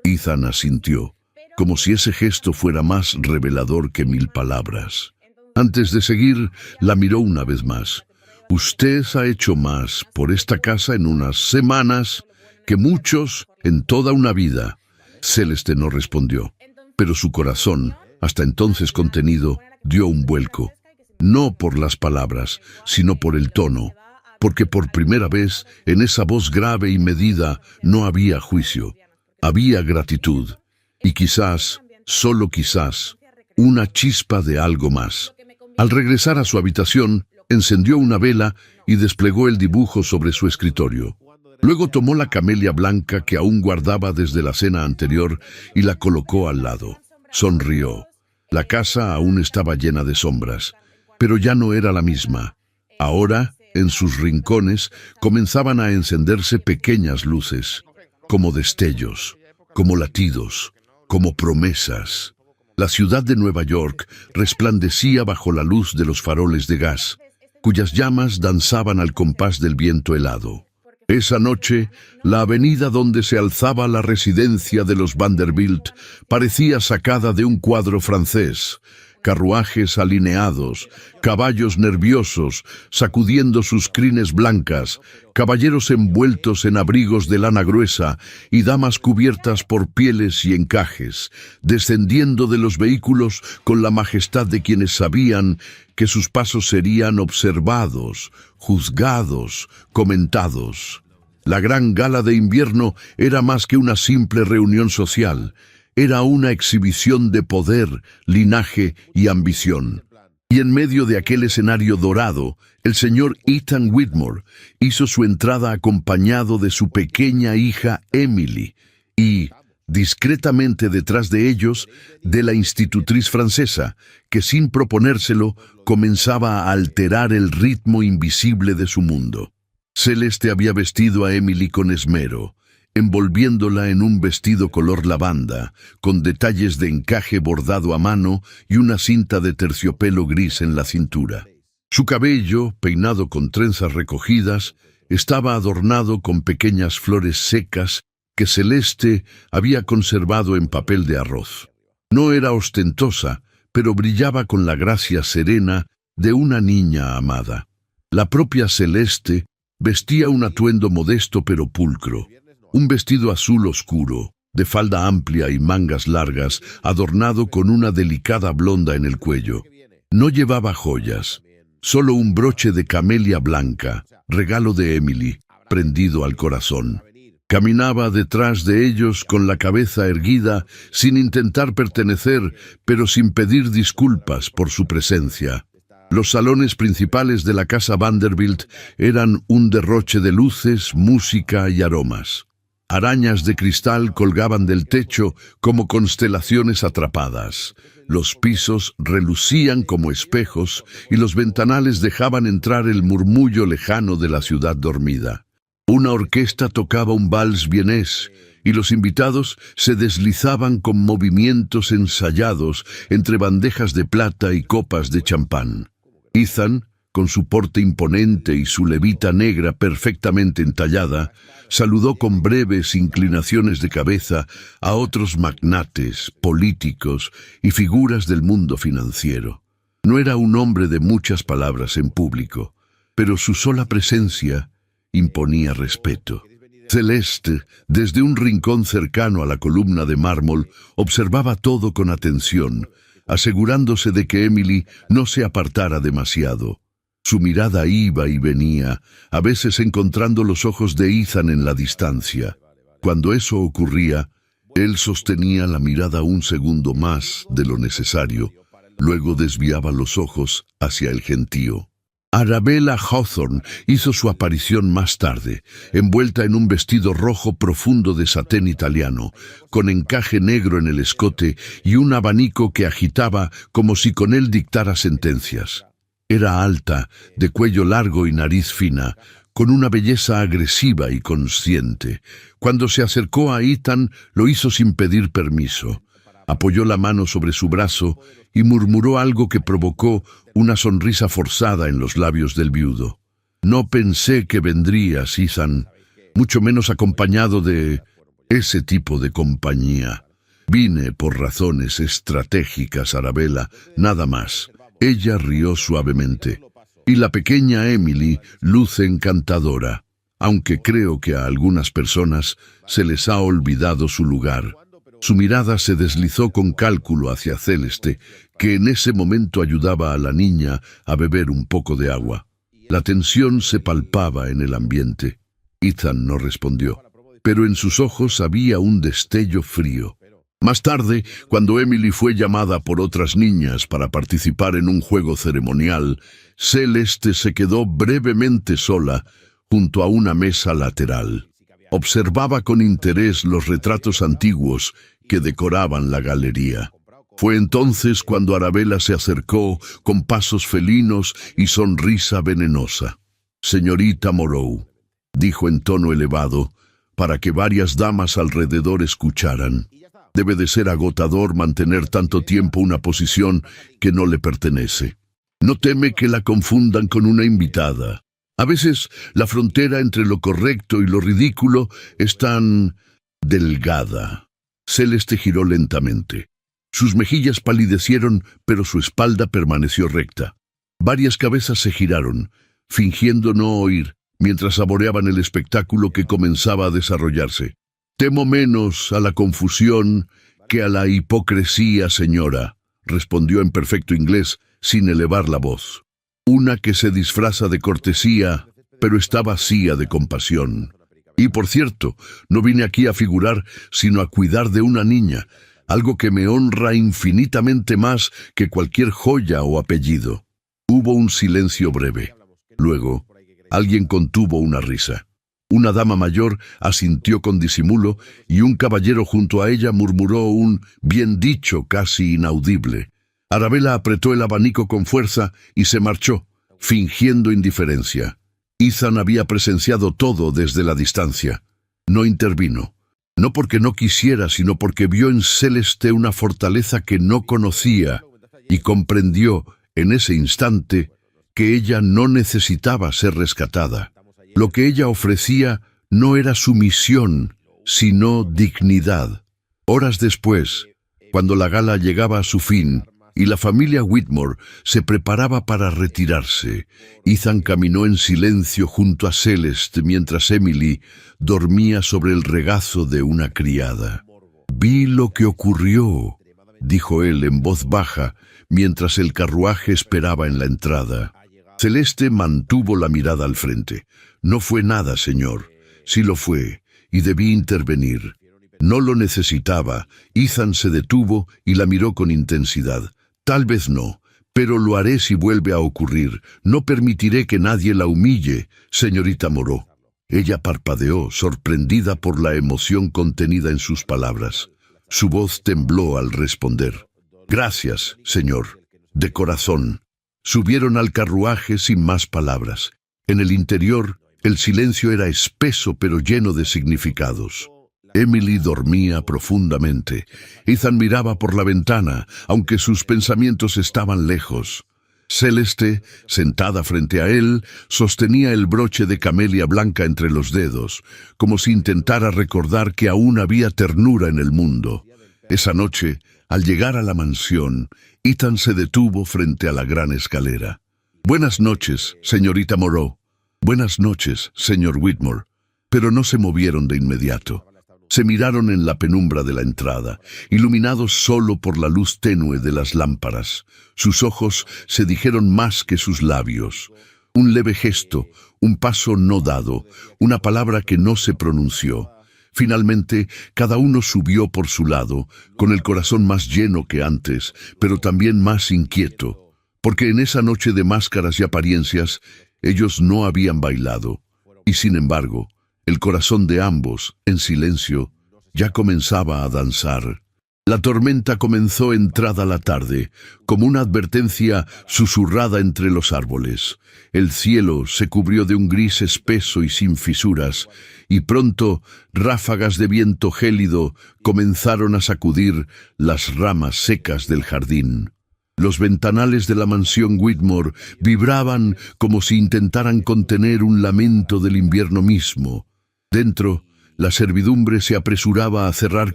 Ethan asintió, como si ese gesto fuera más revelador que 1000 palabras. Antes de seguir, la miró una vez más. «Usted ha hecho más por esta casa en unas semanas que muchos en toda una vida». Celeste no respondió, pero su corazón, hasta entonces contenido, dio un vuelco. No por las palabras, sino por el tono, porque por primera vez en esa voz grave y medida no había juicio. Había gratitud, y quizás, solo quizás, una chispa de algo más. Al regresar a su habitación, encendió una vela y desplegó el dibujo sobre su escritorio. Luego tomó la camelia blanca que aún guardaba desde la cena anterior y la colocó al lado. Sonrió. La casa aún estaba llena de sombras, pero ya no era la misma. Ahora, en sus rincones, comenzaban a encenderse pequeñas luces, como destellos, como latidos, como promesas. La ciudad de Nueva York resplandecía bajo la luz de los faroles de gas, cuyas llamas danzaban al compás del viento helado. Esa noche, la avenida donde se alzaba la residencia de los Vanderbilt parecía sacada de un cuadro francés. Carruajes alineados, caballos nerviosos, sacudiendo sus crines blancas, caballeros envueltos en abrigos de lana gruesa y damas cubiertas por pieles y encajes, descendiendo de los vehículos con la majestad de quienes sabían que sus pasos serían observados, juzgados, comentados. La gran gala de invierno era más que una simple reunión social. Era una exhibición de poder, linaje y ambición. Y en medio de aquel escenario dorado, el señor Ethan Whitmore hizo su entrada acompañado de su pequeña hija Emily y, discretamente detrás de ellos, de la institutriz francesa, que sin proponérselo comenzaba a alterar el ritmo invisible de su mundo. Celeste había vestido a Emily con esmero. envolviéndola en un vestido color lavanda, con detalles de encaje bordado a mano y una cinta de terciopelo gris en la cintura. Su cabello, peinado con trenzas recogidas, estaba adornado con pequeñas flores secas que Celeste había conservado en papel de arroz. No era ostentosa, pero brillaba con la gracia serena de una niña amada. La propia Celeste vestía un atuendo modesto pero pulcro, un vestido azul oscuro, de falda amplia y mangas largas, adornado con una delicada blonda en el cuello. No llevaba joyas, solo un broche de camelia blanca, regalo de Emily, prendido al corazón. Caminaba detrás de ellos con la cabeza erguida, sin intentar pertenecer, pero sin pedir disculpas por su presencia. Los salones principales de la casa Vanderbilt eran un derroche de luces, música y aromas. Arañas de cristal colgaban del techo como constelaciones atrapadas. Los pisos relucían como espejos y los ventanales dejaban entrar el murmullo lejano de la ciudad dormida. Una orquesta tocaba un vals vienés y los invitados se deslizaban con movimientos ensayados entre bandejas de plata y copas de champán. Ethan, con su porte imponente y su levita negra perfectamente entallada, saludó con breves inclinaciones de cabeza a otros magnates, políticos y figuras del mundo financiero. No era un hombre de muchas palabras en público, pero su sola presencia imponía respeto. Celeste, desde un rincón cercano a la columna de mármol, observaba todo con atención, asegurándose de que Emily no se apartara demasiado. Su mirada iba y venía, a veces encontrando los ojos de Ethan en la distancia. Cuando eso ocurría, él sostenía la mirada un segundo más de lo necesario, luego desviaba los ojos hacia el gentío. Arabella Hawthorne hizo su aparición más tarde, envuelta en un vestido rojo profundo de satén italiano, con encaje negro en el escote y un abanico que agitaba como si con él dictara sentencias. Era alta, de cuello largo y nariz fina, con una belleza agresiva y consciente. Cuando se acercó a Ethan, lo hizo sin pedir permiso. Apoyó la mano sobre su brazo y murmuró algo que provocó una sonrisa forzada en los labios del viudo. No pensé que vendrías, Ethan, mucho menos acompañado de ese tipo de compañía. Vine por razones estratégicas, Arabella, nada más. Ella rió suavemente. Y la pequeña Emily luce encantadora, aunque creo que a algunas personas se les ha olvidado su lugar. Su mirada se deslizó con cálculo hacia Celeste, que en ese momento ayudaba a la niña a beber un poco de agua. La tensión se palpaba en el ambiente. Ethan no respondió, pero en sus ojos había un destello frío. Más tarde, cuando Emily fue llamada por otras niñas para participar en un juego ceremonial, Celeste se quedó brevemente sola junto a una mesa lateral. Observaba con interés los retratos antiguos que decoraban la galería. Fue entonces cuando Arabella se acercó con pasos felinos y sonrisa venenosa. «Señorita Moreau», dijo en tono elevado, para que varias damas alrededor escucharan. Debe de ser agotador mantener tanto tiempo una posición que no le pertenece. No teme que la confundan con una invitada. A veces la frontera entre lo correcto y lo ridículo es tan delgada. Celeste giró lentamente. Sus mejillas palidecieron, pero su espalda permaneció recta. Varias cabezas se giraron, fingiendo no oír, mientras saboreaban el espectáculo que comenzaba a desarrollarse. «Temo menos a la confusión que a la hipocresía, señora», respondió en perfecto inglés, sin elevar la voz. «Una que se disfraza de cortesía, pero está vacía de compasión. Y por cierto, no vine aquí a figurar, sino a cuidar de una niña, algo que me honra infinitamente más que cualquier joya o apellido». Hubo un silencio breve. Luego, alguien contuvo una risa. Una dama mayor asintió con disimulo y un caballero junto a ella murmuró un bien dicho casi inaudible. Arabella apretó el abanico con fuerza y se marchó, fingiendo indiferencia. Ethan había presenciado todo desde la distancia. No intervino. No porque no quisiera, sino porque vio en Celeste una fortaleza que no conocía y comprendió en ese instante que ella no necesitaba ser rescatada. Lo que ella ofrecía no era sumisión, sino dignidad. Horas después, cuando la gala llegaba a su fin y la familia Whitmore se preparaba para retirarse, Ethan caminó en silencio junto a Celeste mientras Emily dormía sobre el regazo de una criada. «Vi lo que ocurrió», dijo él en voz baja mientras el carruaje esperaba en la entrada. Celeste mantuvo la mirada al frente. «No fue nada, señor. Sí lo fue, y debí intervenir». No lo necesitaba. Ethan se detuvo y la miró con intensidad. «Tal vez no, pero lo haré si vuelve a ocurrir. No permitiré que nadie la humille, señorita Moreau». Ella parpadeó, sorprendida por la emoción contenida en sus palabras. Su voz tembló al responder. «Gracias, señor. De corazón». Subieron al carruaje sin más palabras. En el interior, el silencio era espeso pero lleno de significados. Emily dormía profundamente. Ethan miraba por la ventana, aunque sus pensamientos estaban lejos. Celeste, sentada frente a él, sostenía el broche de camelia blanca entre los dedos, como si intentara recordar que aún había ternura en el mundo. Esa noche, al llegar a la mansión, Ethan se detuvo frente a la gran escalera. «Buenas noches, señorita Moreau». «Buenas noches, señor Whitmore». Pero no se movieron de inmediato. Se miraron en la penumbra de la entrada, iluminados solo por la luz tenue de las lámparas. Sus ojos se dijeron más que sus labios. Un leve gesto, un paso no dado, una palabra que no se pronunció. Finalmente, cada uno subió por su lado, con el corazón más lleno que antes, pero también más inquieto, porque en esa noche de máscaras y apariencias, ellos no habían bailado. Y sin embargo, el corazón de ambos, en silencio, ya comenzaba a danzar. La tormenta comenzó entrada la tarde, como una advertencia susurrada entre los árboles. El cielo se cubrió de un gris espeso y sin fisuras, y pronto ráfagas de viento gélido comenzaron a sacudir las ramas secas del jardín. Los ventanales de la mansión Whitmore vibraban como si intentaran contener un lamento del invierno mismo. Dentro, la servidumbre se apresuraba a cerrar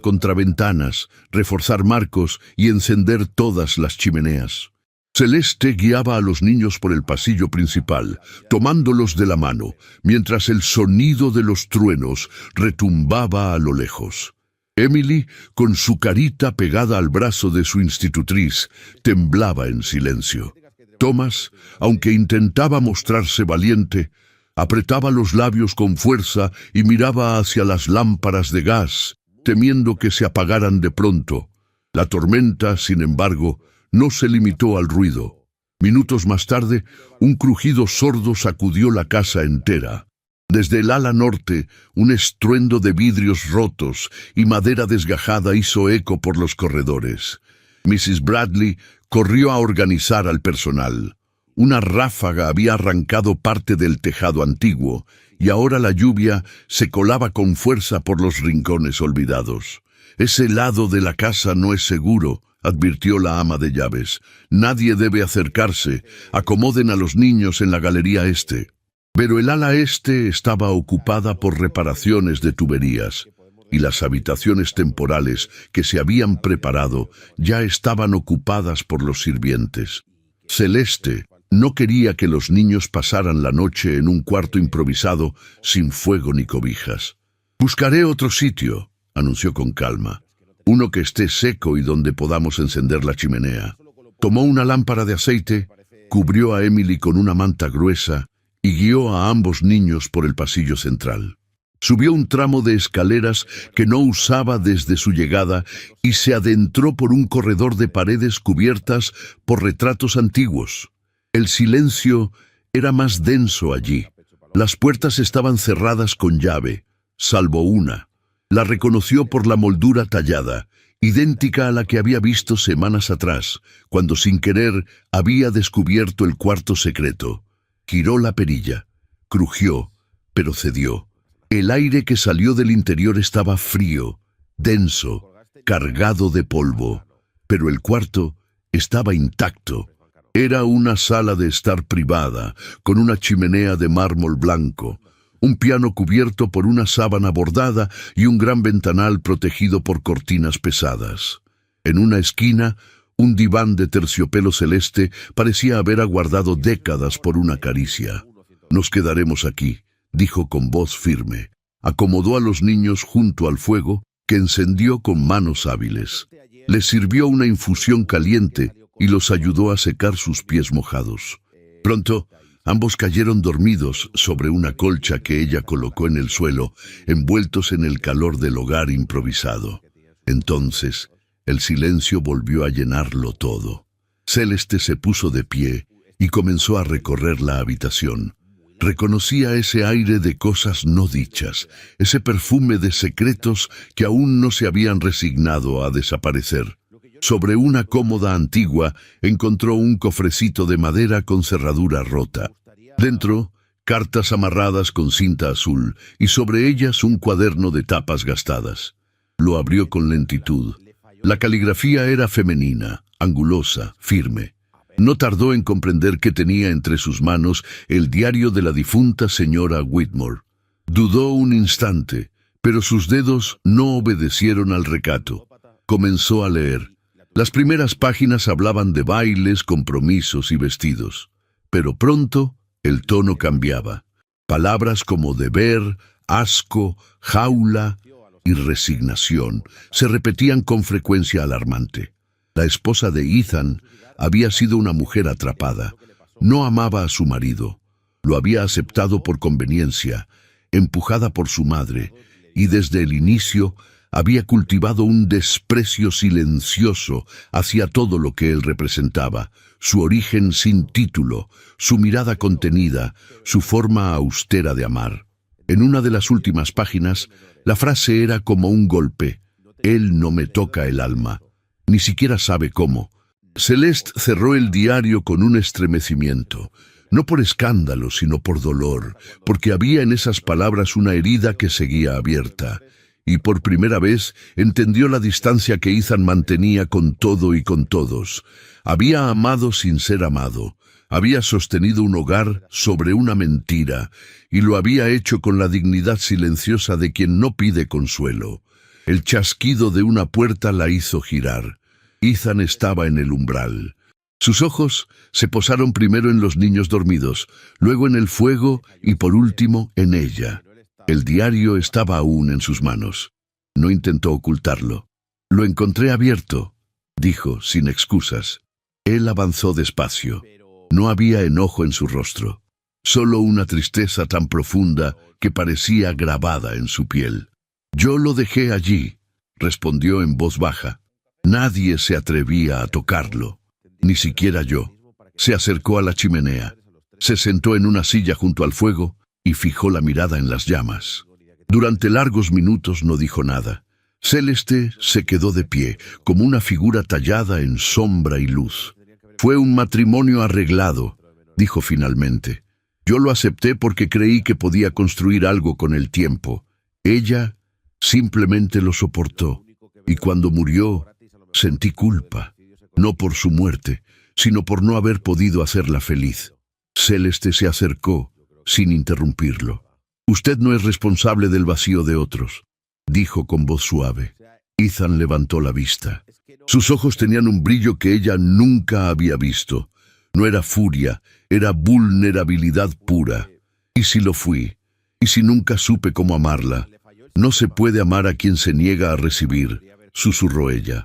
contraventanas, reforzar marcos y encender todas las chimeneas. Celeste guiaba a los niños por el pasillo principal, tomándolos de la mano, mientras el sonido de los truenos retumbaba a lo lejos. Emily, con su carita pegada al brazo de su institutriz, temblaba en silencio. Thomas, aunque intentaba mostrarse valiente, apretaba los labios con fuerza y miraba hacia las lámparas de gas, temiendo que se apagaran de pronto. La tormenta, sin embargo, no se limitó al ruido. Minutos más tarde, un crujido sordo sacudió la casa entera. Desde el ala norte, un estruendo de vidrios rotos y madera desgajada hizo eco por los corredores. Mrs. Bradley corrió a organizar al personal. Una ráfaga había arrancado parte del tejado antiguo, y ahora la lluvia se colaba con fuerza por los rincones olvidados. «Ese lado de la casa no es seguro», advirtió la ama de llaves. «Nadie debe acercarse. Acomoden a los niños en la galería este». Pero el ala este estaba ocupada por reparaciones de tuberías, y las habitaciones temporales que se habían preparado ya estaban ocupadas por los sirvientes. Celeste no quería que los niños pasaran la noche en un cuarto improvisado sin fuego ni cobijas. «Buscaré otro sitio», anunció con calma. «Uno que esté seco y donde podamos encender la chimenea». Tomó una lámpara de aceite, cubrió a Emily con una manta gruesa y guió a ambos niños por el pasillo central. Subió un tramo de escaleras que no usaba desde su llegada y se adentró por un corredor de paredes cubiertas por retratos antiguos. El silencio era más denso allí. Las puertas estaban cerradas con llave, salvo una. La reconoció por la moldura tallada, idéntica a la que había visto semanas atrás, cuando sin querer había descubierto el cuarto secreto. Giró la perilla, crujió, pero cedió. El aire que salió del interior estaba frío, denso, cargado de polvo, pero el cuarto estaba intacto. Era una sala de estar privada, con una chimenea de mármol blanco, un piano cubierto por una sábana bordada y un gran ventanal protegido por cortinas pesadas. En una esquina, un diván de terciopelo celeste parecía haber aguardado décadas por una caricia. «Nos quedaremos aquí», dijo con voz firme. Acomodó a los niños junto al fuego, que encendió con manos hábiles. Les sirvió una infusión caliente y los ayudó a secar sus pies mojados. Pronto, ambos cayeron dormidos sobre una colcha que ella colocó en el suelo, envueltos en el calor del hogar improvisado. Entonces, el silencio volvió a llenarlo todo. Celeste se puso de pie y comenzó a recorrer la habitación. Reconocía ese aire de cosas no dichas, ese perfume de secretos que aún no se habían resignado a desaparecer. Sobre una cómoda antigua encontró un cofrecito de madera con cerradura rota. Dentro, cartas amarradas con cinta azul y sobre ellas un cuaderno de tapas gastadas. Lo abrió con lentitud. La caligrafía era femenina, angulosa, firme. No tardó en comprender que tenía entre sus manos el diario de la difunta señora Whitmore. Dudó un instante, pero sus dedos no obedecieron al recato. Comenzó a leer. Las primeras páginas hablaban de bailes, compromisos y vestidos. Pero pronto el tono cambiaba. Palabras como deber, asco, jaula y resignación se repetían con frecuencia alarmante. La esposa de Ethan había sido una mujer atrapada. No amaba a su marido. Lo había aceptado por conveniencia, empujada por su madre, y desde el inicio había cultivado un desprecio silencioso hacia todo lo que él representaba, su origen sin título, su mirada contenida, su forma austera de amar. En una de las últimas páginas, la frase era como un golpe: «Él no me toca el alma, ni siquiera sabe cómo». Celeste cerró el diario con un estremecimiento, no por escándalo, sino por dolor, porque había en esas palabras una herida que seguía abierta. Y por primera vez entendió la distancia que Ethan mantenía con todo y con todos. Había amado sin ser amado, había sostenido un hogar sobre una mentira, y lo había hecho con la dignidad silenciosa de quien no pide consuelo. El chasquido de una puerta la hizo girar. Ethan estaba en el umbral. Sus ojos se posaron primero en los niños dormidos, luego en el fuego y por último en ella. El diario estaba aún en sus manos. No intentó ocultarlo. «Lo encontré abierto», dijo, sin excusas. Él avanzó despacio. No había enojo en su rostro, solo una tristeza tan profunda que parecía grabada en su piel. «Yo lo dejé allí», respondió en voz baja. Nadie se atrevía a tocarlo, ni siquiera yo. Se acercó a la chimenea, se sentó en una silla junto al fuego y fijó la mirada en las llamas. Durante largos minutos no dijo nada. Celeste se quedó de pie, como una figura tallada en sombra y luz. «Fue un matrimonio arreglado», dijo finalmente. «Yo lo acepté porque creí que podía construir algo con el tiempo. Ella simplemente lo soportó, y cuando murió sentí culpa, no por su muerte, sino por no haber podido hacerla feliz». Celeste se acercó, sin interrumpirlo. «Usted no es responsable del vacío de otros», dijo con voz suave. Ethan levantó la vista. Sus ojos tenían un brillo que ella nunca había visto. No era furia, era vulnerabilidad pura. «¿Y si lo fui? ¿Y si nunca supe cómo amarla? No se puede amar a quien se niega a recibir», susurró ella.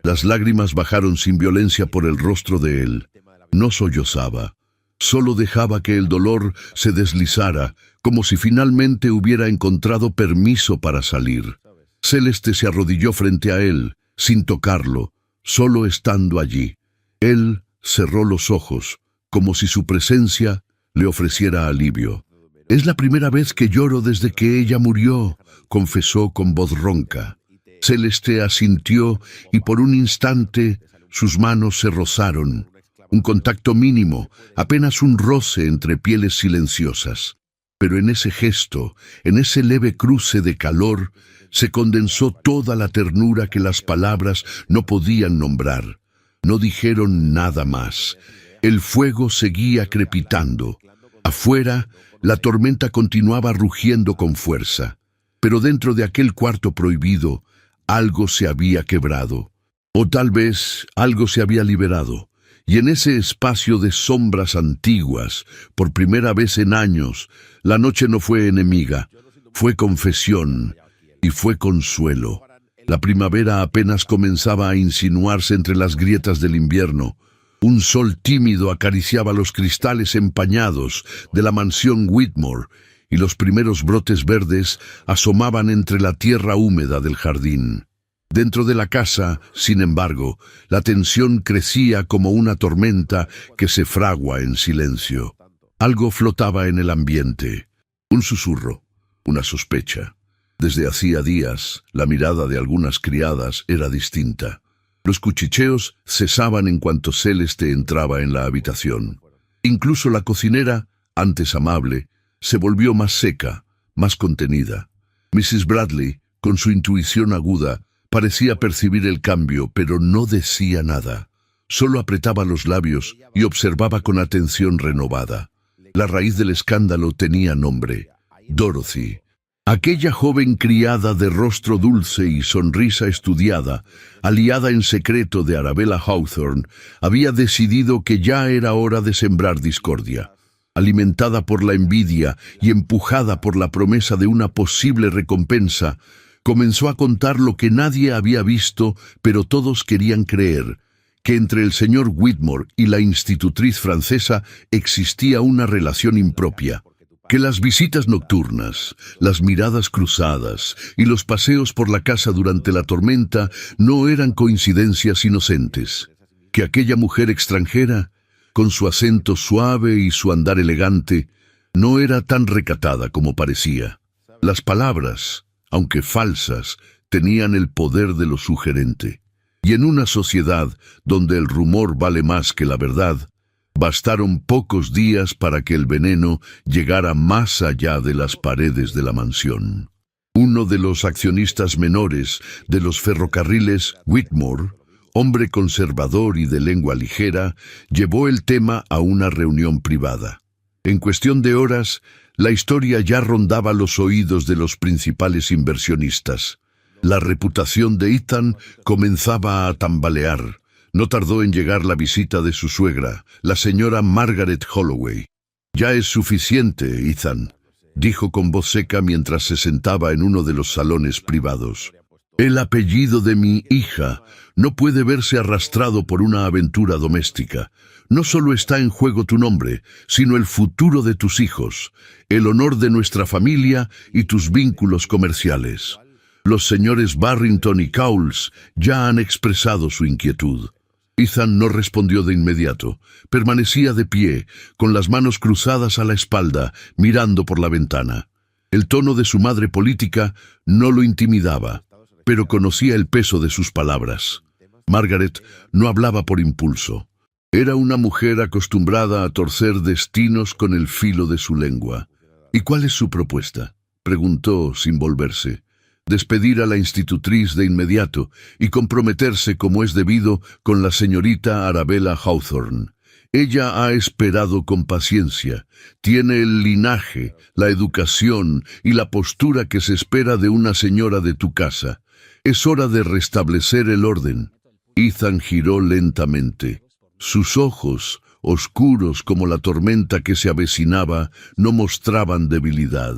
Las lágrimas bajaron sin violencia por el rostro de él. No sollozaba. Solo dejaba que el dolor se deslizara, como si finalmente hubiera encontrado permiso para salir. Celeste se arrodilló frente a él, sin tocarlo, solo estando allí. Él cerró los ojos, como si su presencia le ofreciera alivio. «Es la primera vez que lloro desde que ella murió», confesó con voz ronca. Celeste asintió y por un instante sus manos se rozaron. Un contacto mínimo, apenas un roce entre pieles silenciosas. Pero en ese gesto, en ese leve cruce de calor, se condensó toda la ternura que las palabras no podían nombrar. No dijeron nada más. El fuego seguía crepitando. Afuera, la tormenta continuaba rugiendo con fuerza. Pero dentro de aquel cuarto prohibido, algo se había quebrado. O tal vez algo se había liberado. Y en ese espacio de sombras antiguas, por primera vez en años, la noche no fue enemiga, fue confesión y fue consuelo. La primavera apenas comenzaba a insinuarse entre las grietas del invierno. Un sol tímido acariciaba los cristales empañados de la mansión Whitmore, y los primeros brotes verdes asomaban entre la tierra húmeda del jardín. Dentro de la casa, sin embargo, la tensión crecía como una tormenta que se fragua en silencio. Algo flotaba en el ambiente, un susurro, una sospecha. Desde hacía días, la mirada de algunas criadas era distinta. Los cuchicheos cesaban en cuanto Celeste entraba en la habitación. Incluso la cocinera, antes amable, se volvió más seca, más contenida. Mrs. Bradley, con su intuición aguda, parecía percibir el cambio, pero no decía nada. Solo apretaba los labios y observaba con atención renovada. La raíz del escándalo tenía nombre: Dorothy. Aquella joven criada de rostro dulce y sonrisa estudiada, aliada en secreto de Arabella Hawthorne, había decidido que ya era hora de sembrar discordia. Alimentada por la envidia y empujada por la promesa de una posible recompensa, comenzó a contar lo que nadie había visto, pero todos querían creer: que entre el señor Whitmore y la institutriz francesa existía una relación impropia, que las visitas nocturnas, las miradas cruzadas y los paseos por la casa durante la tormenta no eran coincidencias inocentes, que aquella mujer extranjera, con su acento suave y su andar elegante, no era tan recatada como parecía. Las palabras, aunque falsas, tenían el poder de lo sugerente. Y en una sociedad donde el rumor vale más que la verdad, bastaron pocos días para que el veneno llegara más allá de las paredes de la mansión. Uno de los accionistas menores de los ferrocarriles, Whitmore, hombre conservador y de lengua ligera, llevó el tema a una reunión privada. En cuestión de horas, la historia ya rondaba los oídos de los principales inversionistas. La reputación de Ethan comenzaba a tambalear. No tardó en llegar la visita de su suegra, la señora Margaret Holloway. «Ya es suficiente, Ethan», dijo con voz seca mientras se sentaba en uno de los salones privados. «El apellido de mi hija no puede verse arrastrado por una aventura doméstica. No solo está en juego tu nombre, sino el futuro de tus hijos, el honor de nuestra familia y tus vínculos comerciales». Los señores Barrington y Cowles ya han expresado su inquietud. Ethan no respondió de inmediato. Permanecía de pie, con las manos cruzadas a la espalda, mirando por la ventana. El tono de su madre política no lo intimidaba, pero conocía el peso de sus palabras. Margaret no hablaba por impulso. Era una mujer acostumbrada a torcer destinos con el filo de su lengua. «¿Y cuál es su propuesta?», preguntó sin volverse. «Despedir a la institutriz de inmediato y comprometerse como es debido con la señorita Arabella Hawthorne. Ella ha esperado con paciencia, tiene el linaje, la educación y la postura que se espera de una señora de tu casa. Es hora de restablecer el orden». Ethan giró lentamente. Sus ojos, oscuros como la tormenta que se avecinaba, no mostraban debilidad.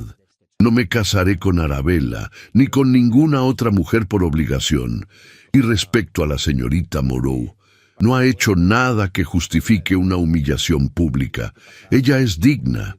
«No me casaré con Arabella, ni con ninguna otra mujer por obligación. Y respecto a la señorita Moreau, no ha hecho nada que justifique una humillación pública. Ella es digna».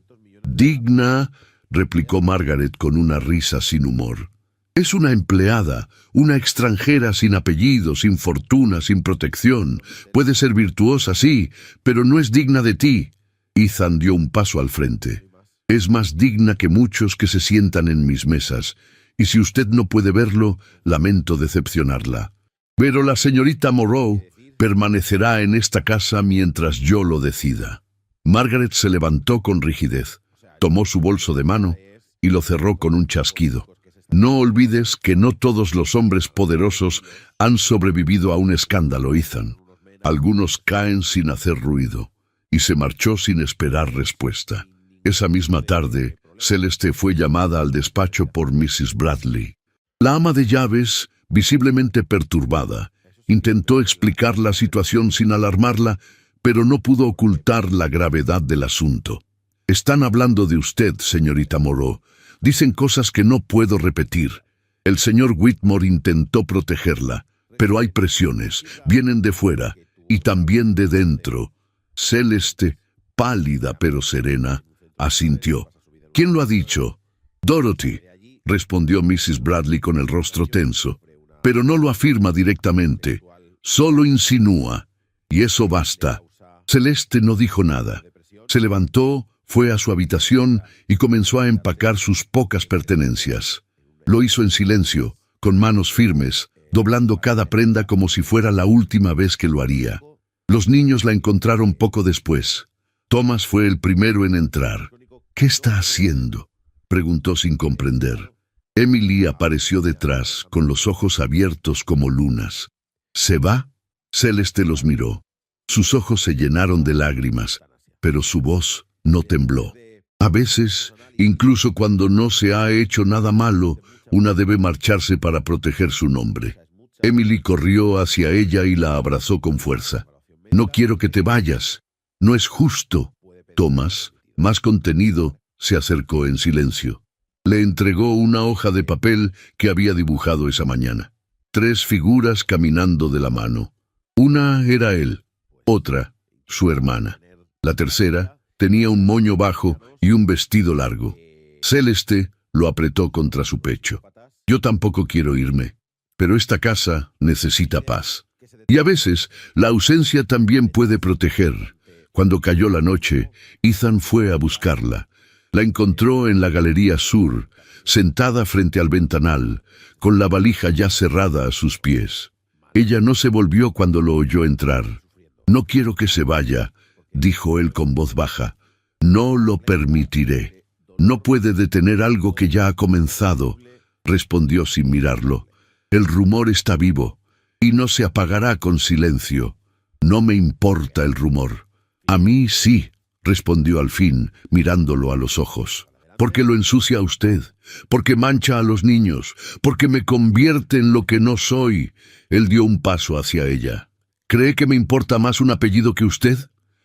«¿Digna?», replicó Margaret con una risa sin humor. «Es una empleada, una extranjera sin apellido, sin fortuna, sin protección. Puede ser virtuosa, sí, pero no es digna de ti». Ethan dio un paso al frente. «Es más digna que muchos que se sientan en mis mesas, y si usted no puede verlo, lamento decepcionarla. Pero la señorita Moreau permanecerá en esta casa mientras yo lo decida». Margaret se levantó con rigidez. Tomó su bolso de mano y lo cerró con un chasquido. No olvides que no todos los hombres poderosos han sobrevivido a un escándalo, Ethan. Algunos caen sin hacer ruido. Y se marchó sin esperar respuesta. Esa misma tarde, Celeste fue llamada al despacho por Mrs. Bradley. La ama de llaves, visiblemente perturbada, intentó explicar la situación sin alarmarla, pero no pudo ocultar la gravedad del asunto. «Están hablando de usted, señorita Moreau. Dicen cosas que no puedo repetir. El señor Whitmore intentó protegerla, pero hay presiones, vienen de fuera y también de dentro». Celeste, pálida pero serena, asintió. «¿Quién lo ha dicho?» «Dorothy», respondió Mrs. Bradley con el rostro tenso. «Pero no lo afirma directamente, solo insinúa, y eso basta». Celeste no dijo nada. Se levantó, fue a su habitación y comenzó a empacar sus pocas pertenencias. Lo hizo en silencio, con manos firmes, doblando cada prenda como si fuera la última vez que lo haría. Los niños la encontraron poco después. Thomas fue el primero en entrar. «¿Qué está haciendo?», preguntó sin comprender. Emily apareció detrás, con los ojos abiertos como lunas. «¿Se va?». Celeste los miró. Sus ojos se llenaron de lágrimas, pero su voz no tembló. A veces, incluso cuando no se ha hecho nada malo, una debe marcharse para proteger su nombre. Emily corrió hacia ella y la abrazó con fuerza. «No quiero que te vayas. No es justo». Thomas, más contenido, se acercó en silencio. Le entregó una hoja de papel que había dibujado esa mañana. 3 figuras caminando de la mano. Una era él, otra, su hermana. La tercera tenía un moño bajo y un vestido largo. Celeste lo apretó contra su pecho. «Yo tampoco quiero irme, pero esta casa necesita paz. Y a veces, la ausencia también puede proteger». Cuando cayó la noche, Ethan fue a buscarla. La encontró en la galería sur, sentada frente al ventanal, con la valija ya cerrada a sus pies. Ella no se volvió cuando lo oyó entrar. «No quiero que se vaya», dijo él con voz baja. «No lo permitiré». «No puede detener algo que ya ha comenzado», respondió sin mirarlo. «El rumor está vivo y no se apagará con silencio». «No me importa el rumor». «A mí sí», respondió al fin, mirándolo a los ojos. «Porque lo ensucia a usted, porque mancha a los niños, porque me convierte en lo que no soy». Él dio un paso hacia ella. «¿Cree que me importa más un apellido que usted?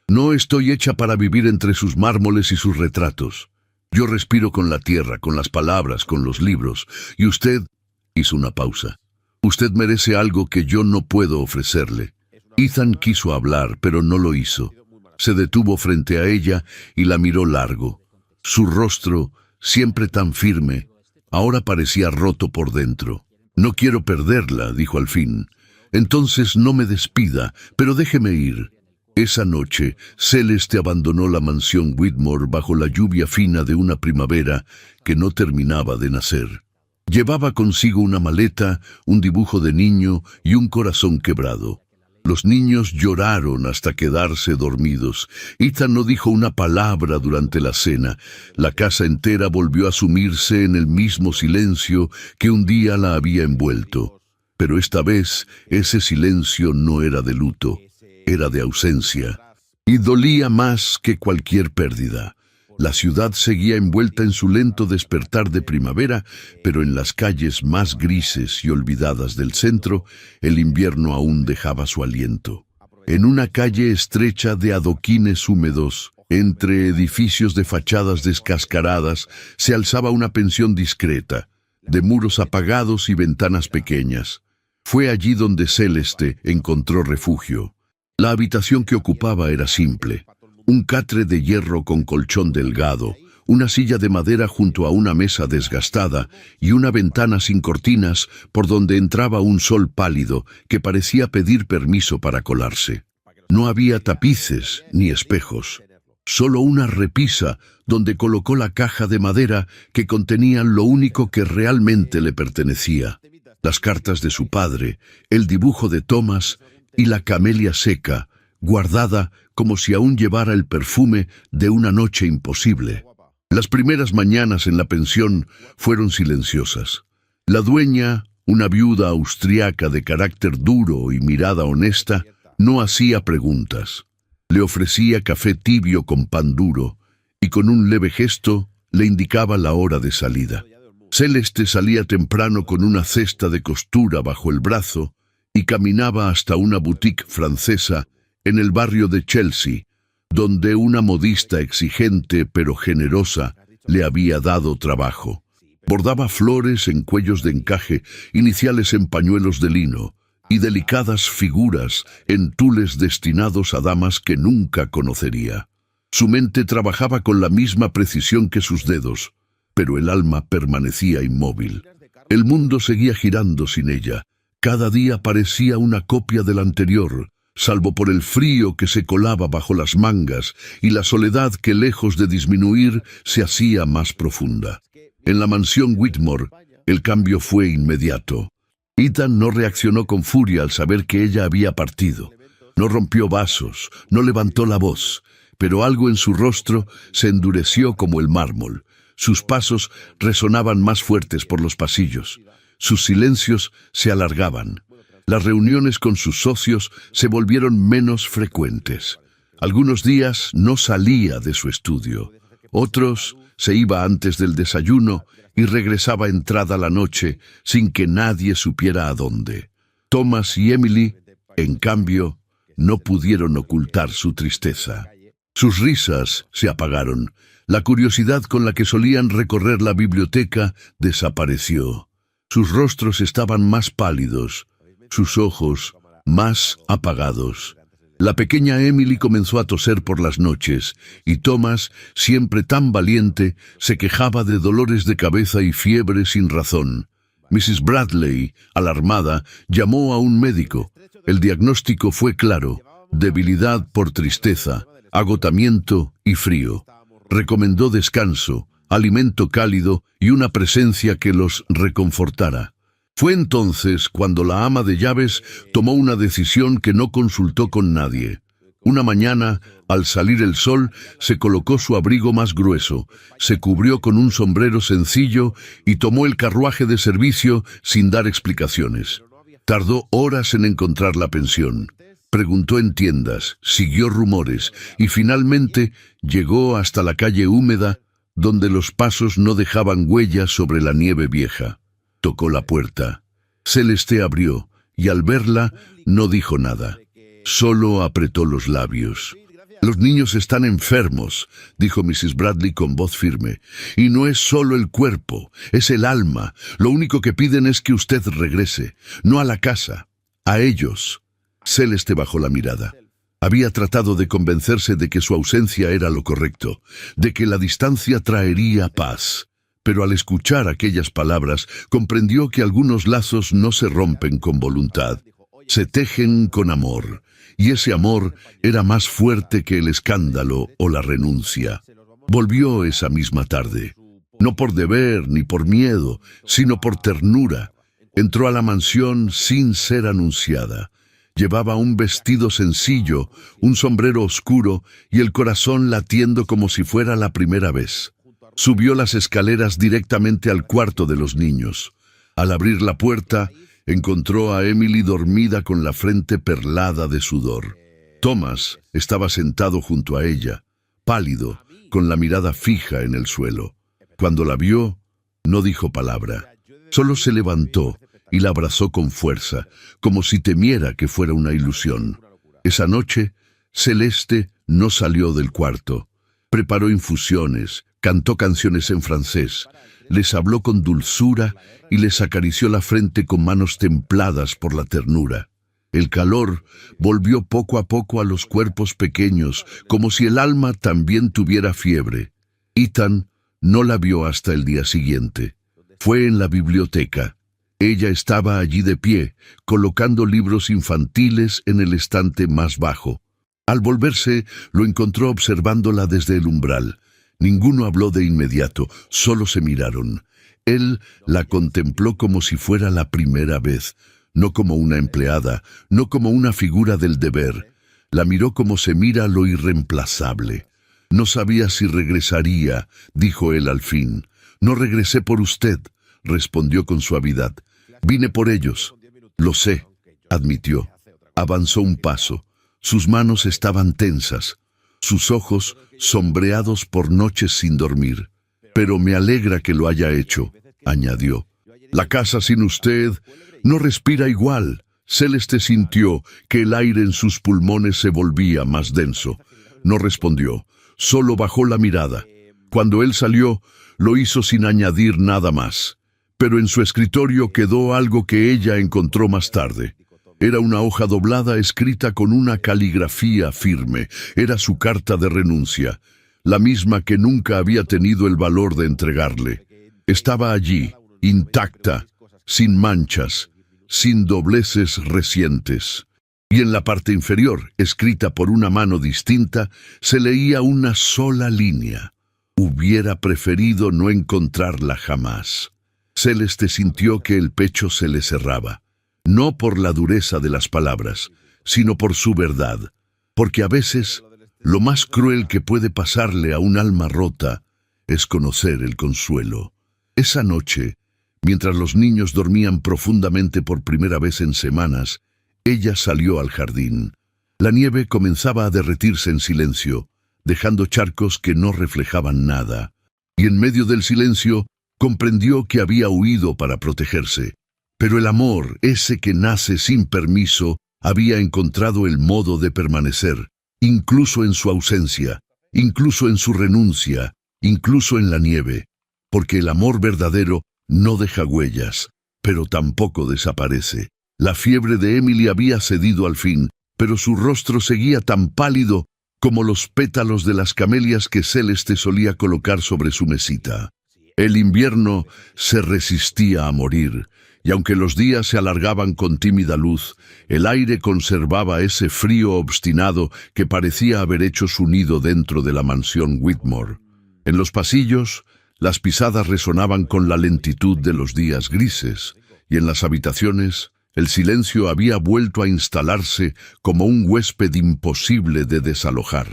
No estoy hecha para vivir entre sus mármoles y sus retratos. Yo respiro con la tierra, con las palabras, con los libros. Y usted...» Hizo una pausa. «Usted merece algo que yo no puedo ofrecerle». Ethan quiso hablar, pero no lo hizo. Se detuvo frente a ella y la miró largo. Su rostro, siempre tan firme, ahora parecía roto por dentro. «No quiero perderla», dijo al fin. «Entonces no me despida, pero déjeme ir». Esa noche, Celeste abandonó la mansión Whitmore bajo la lluvia fina de una primavera que no terminaba de nacer. Llevaba consigo una maleta, un dibujo de niño y un corazón quebrado. Los niños lloraron hasta quedarse dormidos. Ethan no dijo una palabra durante la cena. La casa entera volvió a sumirse en el mismo silencio que un día la había envuelto. Pero esta vez ese silencio no era de luto, era de ausencia. Y dolía más que cualquier pérdida. La ciudad seguía envuelta en su lento despertar de primavera, pero en las calles más grises y olvidadas del centro, el invierno aún dejaba su aliento. En una calle estrecha de adoquines húmedos, entre edificios de fachadas descascaradas, se alzaba una pensión discreta, de muros apagados y ventanas pequeñas. Fue allí donde Celeste encontró refugio. La habitación que ocupaba era simple. Un catre de hierro con colchón delgado, una silla de madera junto a una mesa desgastada y una ventana sin cortinas por donde entraba un sol pálido que parecía pedir permiso para colarse. No había tapices ni espejos, solo una repisa donde colocó la caja de madera que contenía lo único que realmente le pertenecía: las cartas de su padre, el dibujo de Thomas y la camelia seca, guardada como si aún llevara el perfume de una noche imposible. Las primeras mañanas en la pensión fueron silenciosas. La dueña, una viuda austriaca de carácter duro y mirada honesta, no hacía preguntas. Le ofrecía café tibio con pan duro y con un leve gesto le indicaba la hora de salida. Celeste salía temprano con una cesta de costura bajo el brazo y caminaba hasta una boutique francesa en el barrio de Chelsea, donde una modista exigente pero generosa le había dado trabajo. Bordaba flores en cuellos de encaje, iniciales en pañuelos de lino y delicadas figuras en tules destinados a damas que nunca conocería. Su mente trabajaba con la misma precisión que sus dedos, pero el alma permanecía inmóvil. El mundo seguía girando sin ella. Cada día parecía una copia del anterior, salvo por el frío que se colaba bajo las mangas y la soledad que, lejos de disminuir, se hacía más profunda. En la mansión Whitmore, el cambio fue inmediato. Ethan no reaccionó con furia al saber que ella había partido. No rompió vasos, no levantó la voz, pero algo en su rostro se endureció como el mármol. Sus pasos resonaban más fuertes por los pasillos. Sus silencios se alargaban. Las reuniones con sus socios se volvieron menos frecuentes. Algunos días no salía de su estudio. Otros se iba antes del desayuno y regresaba entrada la noche sin que nadie supiera a dónde. Thomas y Emily, en cambio, no pudieron ocultar su tristeza. Sus risas se apagaron. La curiosidad con la que solían recorrer la biblioteca desapareció. Sus rostros estaban más pálidos, sus ojos más apagados. La pequeña Emily comenzó a toser por las noches, y Thomas, siempre tan valiente, se quejaba de dolores de cabeza y fiebre sin razón. Mrs. Bradley, alarmada, llamó a un médico. El diagnóstico fue claro: debilidad por tristeza, agotamiento y frío. Recomendó descanso, alimento cálido y una presencia que los reconfortara. Fue entonces cuando la ama de llaves tomó una decisión que no consultó con nadie. Una mañana, al salir el sol, se colocó su abrigo más grueso, se cubrió con un sombrero sencillo y tomó el carruaje de servicio sin dar explicaciones. Tardó horas en encontrar la pensión. Preguntó en tiendas, siguió rumores y finalmente llegó hasta la calle húmeda, donde los pasos no dejaban huellas sobre la nieve vieja. Tocó la puerta. Celeste abrió y al verla no dijo nada. Solo apretó los labios. «Los niños están enfermos», dijo Mrs. Bradley con voz firme. «Y no es solo el cuerpo, es el alma. Lo único que piden es que usted regrese, no a la casa, a ellos». Celeste bajó la mirada. Había tratado de convencerse de que su ausencia era lo correcto, de que la distancia traería paz. Pero al escuchar aquellas palabras, comprendió que algunos lazos no se rompen con voluntad, se tejen con amor, y ese amor era más fuerte que el escándalo o la renuncia. Volvió esa misma tarde, no por deber ni por miedo, sino por ternura. Entró a la mansión sin ser anunciada. Llevaba un vestido sencillo, un sombrero oscuro y el corazón latiendo como si fuera la primera vez. Subió las escaleras directamente al cuarto de los niños. Al abrir la puerta, encontró a Emily dormida con la frente perlada de sudor. Thomas estaba sentado junto a ella, pálido, con la mirada fija en el suelo. Cuando la vio, no dijo palabra. Solo se levantó y la abrazó con fuerza, como si temiera que fuera una ilusión. Esa noche, Celeste no salió del cuarto. Preparó infusiones, cantó canciones en francés, les habló con dulzura y les acarició la frente con manos templadas por la ternura. El calor volvió poco a poco a los cuerpos pequeños, como si el alma también tuviera fiebre. Ethan no la vio hasta el día siguiente. Fue en la biblioteca. Ella estaba allí de pie, colocando libros infantiles en el estante más bajo. Al volverse, lo encontró observándola desde el umbral. Ninguno habló de inmediato, solo se miraron. Él la contempló como si fuera la primera vez, no como una empleada, no como una figura del deber. La miró como se mira lo irreemplazable. No sabía si regresaría, dijo él al fin. No regresé por usted, respondió con suavidad. Vine por ellos. Lo sé, admitió. Avanzó un paso. Sus manos estaban tensas, sus ojos sombreados por noches sin dormir. Pero me alegra que lo haya hecho, añadió. La casa sin usted no respira igual. Celeste sintió que el aire en sus pulmones se volvía más denso. No respondió, solo bajó la mirada. Cuando él salió, lo hizo sin añadir nada más. Pero en su escritorio quedó algo que ella encontró más tarde. Era una hoja doblada escrita con una caligrafía firme. Era su carta de renuncia, la misma que nunca había tenido el valor de entregarle. Estaba allí, intacta, sin manchas, sin dobleces recientes. Y en la parte inferior, escrita por una mano distinta, se leía una sola línea. Hubiera preferido no encontrarla jamás. Celeste sintió que el pecho se le cerraba, no por la dureza de las palabras, sino por su verdad, porque a veces lo más cruel que puede pasarle a un alma rota es conocer el consuelo. Esa noche, mientras los niños dormían profundamente por primera vez en semanas, ella salió al jardín. La nieve comenzaba a derretirse en silencio, dejando charcos que no reflejaban nada, y en medio del silencio comprendió que había huido para protegerse. Pero el amor, ese que nace sin permiso, había encontrado el modo de permanecer, incluso en su ausencia, incluso en su renuncia, incluso en la nieve, porque el amor verdadero no deja huellas, pero tampoco desaparece. La fiebre de Emily había cedido al fin, pero su rostro seguía tan pálido como los pétalos de las camelias que Celeste solía colocar sobre su mesita. El invierno se resistía a morir, y aunque los días se alargaban con tímida luz, el aire conservaba ese frío obstinado que parecía haber hecho su nido dentro de la mansión Whitmore. En los pasillos, las pisadas resonaban con la lentitud de los días grises, y en las habitaciones, el silencio había vuelto a instalarse como un huésped imposible de desalojar.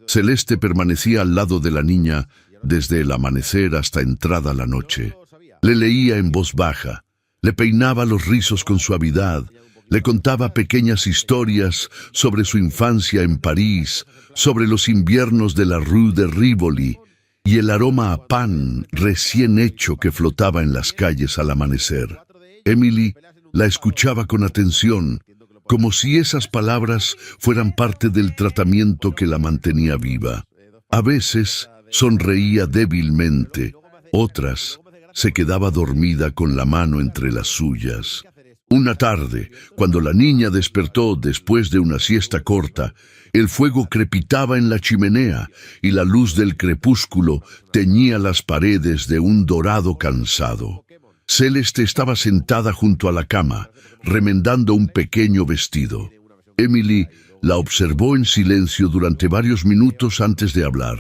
Celeste permanecía al lado de la niña desde el amanecer hasta entrada la noche. Le leía en voz baja, le peinaba los rizos con suavidad, le contaba pequeñas historias sobre su infancia en París, sobre los inviernos de la Rue de Rivoli y el aroma a pan recién hecho que flotaba en las calles al amanecer. Emily la escuchaba con atención, como si esas palabras fueran parte del tratamiento que la mantenía viva. A veces sonreía débilmente, otras se quedaba dormida con la mano entre las suyas. Una tarde, cuando la niña despertó después de una siesta corta, el fuego crepitaba en la chimenea y la luz del crepúsculo teñía las paredes de un dorado cansado. Celeste estaba sentada junto a la cama, remendando un pequeño vestido. Emily la observó en silencio durante varios minutos antes de hablar.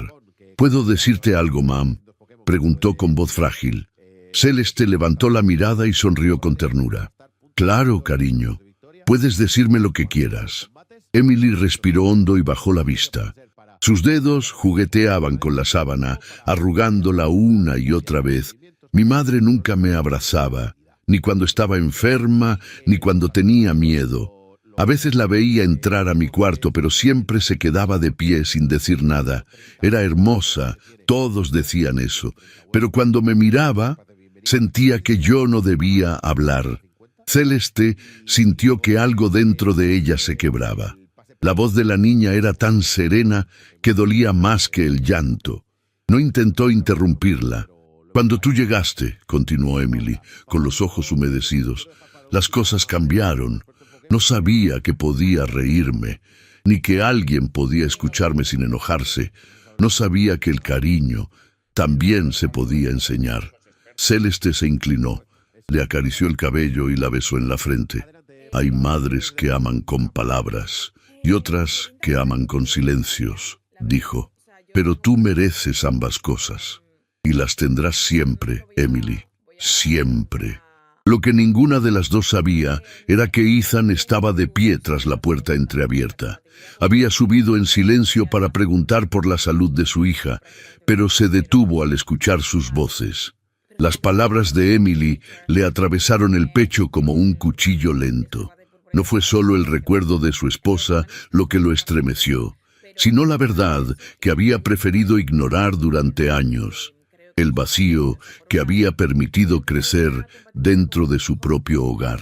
«¿Puedo decirte algo, mam?», preguntó con voz frágil. Celeste levantó la mirada y sonrió con ternura. «Claro, cariño. Puedes decirme lo que quieras». Emily respiró hondo y bajó la vista. Sus dedos jugueteaban con la sábana, arrugándola una y otra vez. «Mi madre nunca me abrazaba, ni cuando estaba enferma, ni cuando tenía miedo. A veces la veía entrar a mi cuarto, pero siempre se quedaba de pie sin decir nada. Era hermosa, todos decían eso. Pero cuando me miraba, sentía que yo no debía hablar». Celeste sintió que algo dentro de ella se quebraba. La voz de la niña era tan serena que dolía más que el llanto. No intentó interrumpirla. «Cuando tú llegaste», continuó Emily, con los ojos humedecidos, «las cosas cambiaron. No sabía que podía reírme, ni que alguien podía escucharme sin enojarse. No sabía que el cariño también se podía enseñar». Celeste se inclinó, le acarició el cabello y la besó en la frente. «Hay madres que aman con palabras y otras que aman con silencios», dijo. «Pero tú mereces ambas cosas. Y las tendrás siempre, Emily, siempre». Lo que ninguna de las dos sabía era que Ethan estaba de pie tras la puerta entreabierta. Había subido en silencio para preguntar por la salud de su hija, pero se detuvo al escuchar sus voces. Las palabras de Emily le atravesaron el pecho como un cuchillo lento. No fue solo el recuerdo de su esposa lo que lo estremeció, sino la verdad que había preferido ignorar durante años. El vacío que había permitido crecer dentro de su propio hogar.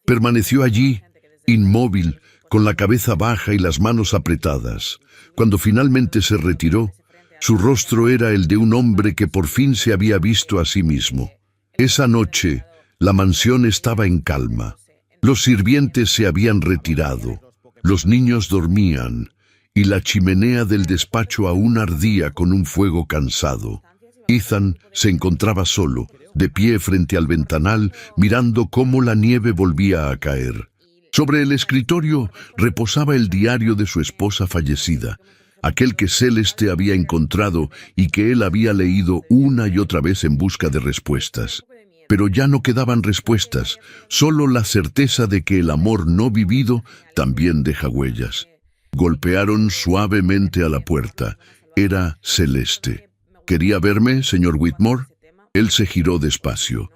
Permaneció allí, inmóvil, con la cabeza baja y las manos apretadas. Cuando finalmente se retiró, su rostro era el de un hombre que por fin se había visto a sí mismo. Esa noche, la mansión estaba en calma. Los sirvientes se habían retirado, los niños dormían, y la chimenea del despacho aún ardía con un fuego cansado. Ethan se encontraba solo, de pie frente al ventanal, mirando cómo la nieve volvía a caer. Sobre el escritorio reposaba el diario de su esposa fallecida, aquel que Celeste había encontrado y que él había leído una y otra vez en busca de respuestas. Pero ya no quedaban respuestas, solo la certeza de que el amor no vivido también deja huellas. Golpearon suavemente a la puerta. Era Celeste. ¿Quería verme, señor Whitmore? Él se giró despacio.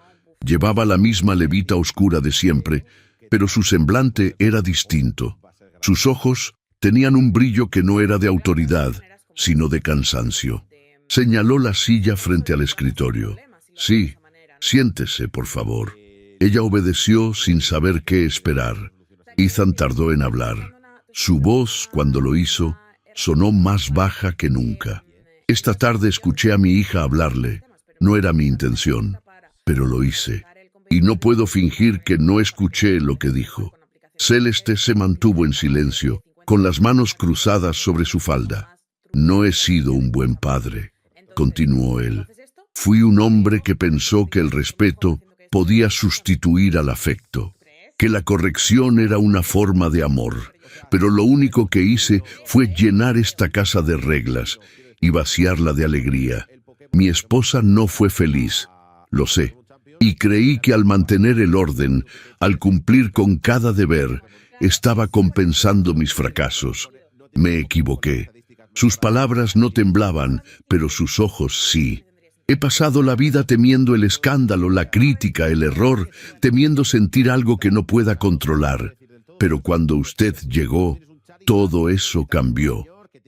Llevaba la misma levita oscura de siempre, pero su semblante era distinto. Sus ojos tenían un brillo que no era de autoridad, sino de cansancio. Señaló la silla frente al escritorio. Sí, siéntese, por favor. Ella obedeció sin saber qué esperar. Ethan tardó en hablar. Su voz, cuando lo hizo, sonó más baja que nunca. Esta tarde escuché a mi hija hablarle. No era mi intención, pero lo hice. Y no puedo fingir que no escuché lo que dijo. Celeste se mantuvo en silencio, con las manos cruzadas sobre su falda. No he sido un buen padre, continuó él. Fui un hombre que pensó que el respeto podía sustituir al afecto, que la corrección era una forma de amor, pero lo único que hice fue llenar esta casa de reglas y vaciarla de alegría. Mi esposa no fue feliz, lo sé, y creí que al mantener el orden, al cumplir con cada deber, estaba compensando mis fracasos. Me equivoqué. Sus palabras no temblaban, pero sus ojos sí. He pasado la vida temiendo el escándalo, la crítica, el error, temiendo sentir algo que no pueda controlar. Pero cuando usted llegó, todo eso cambió.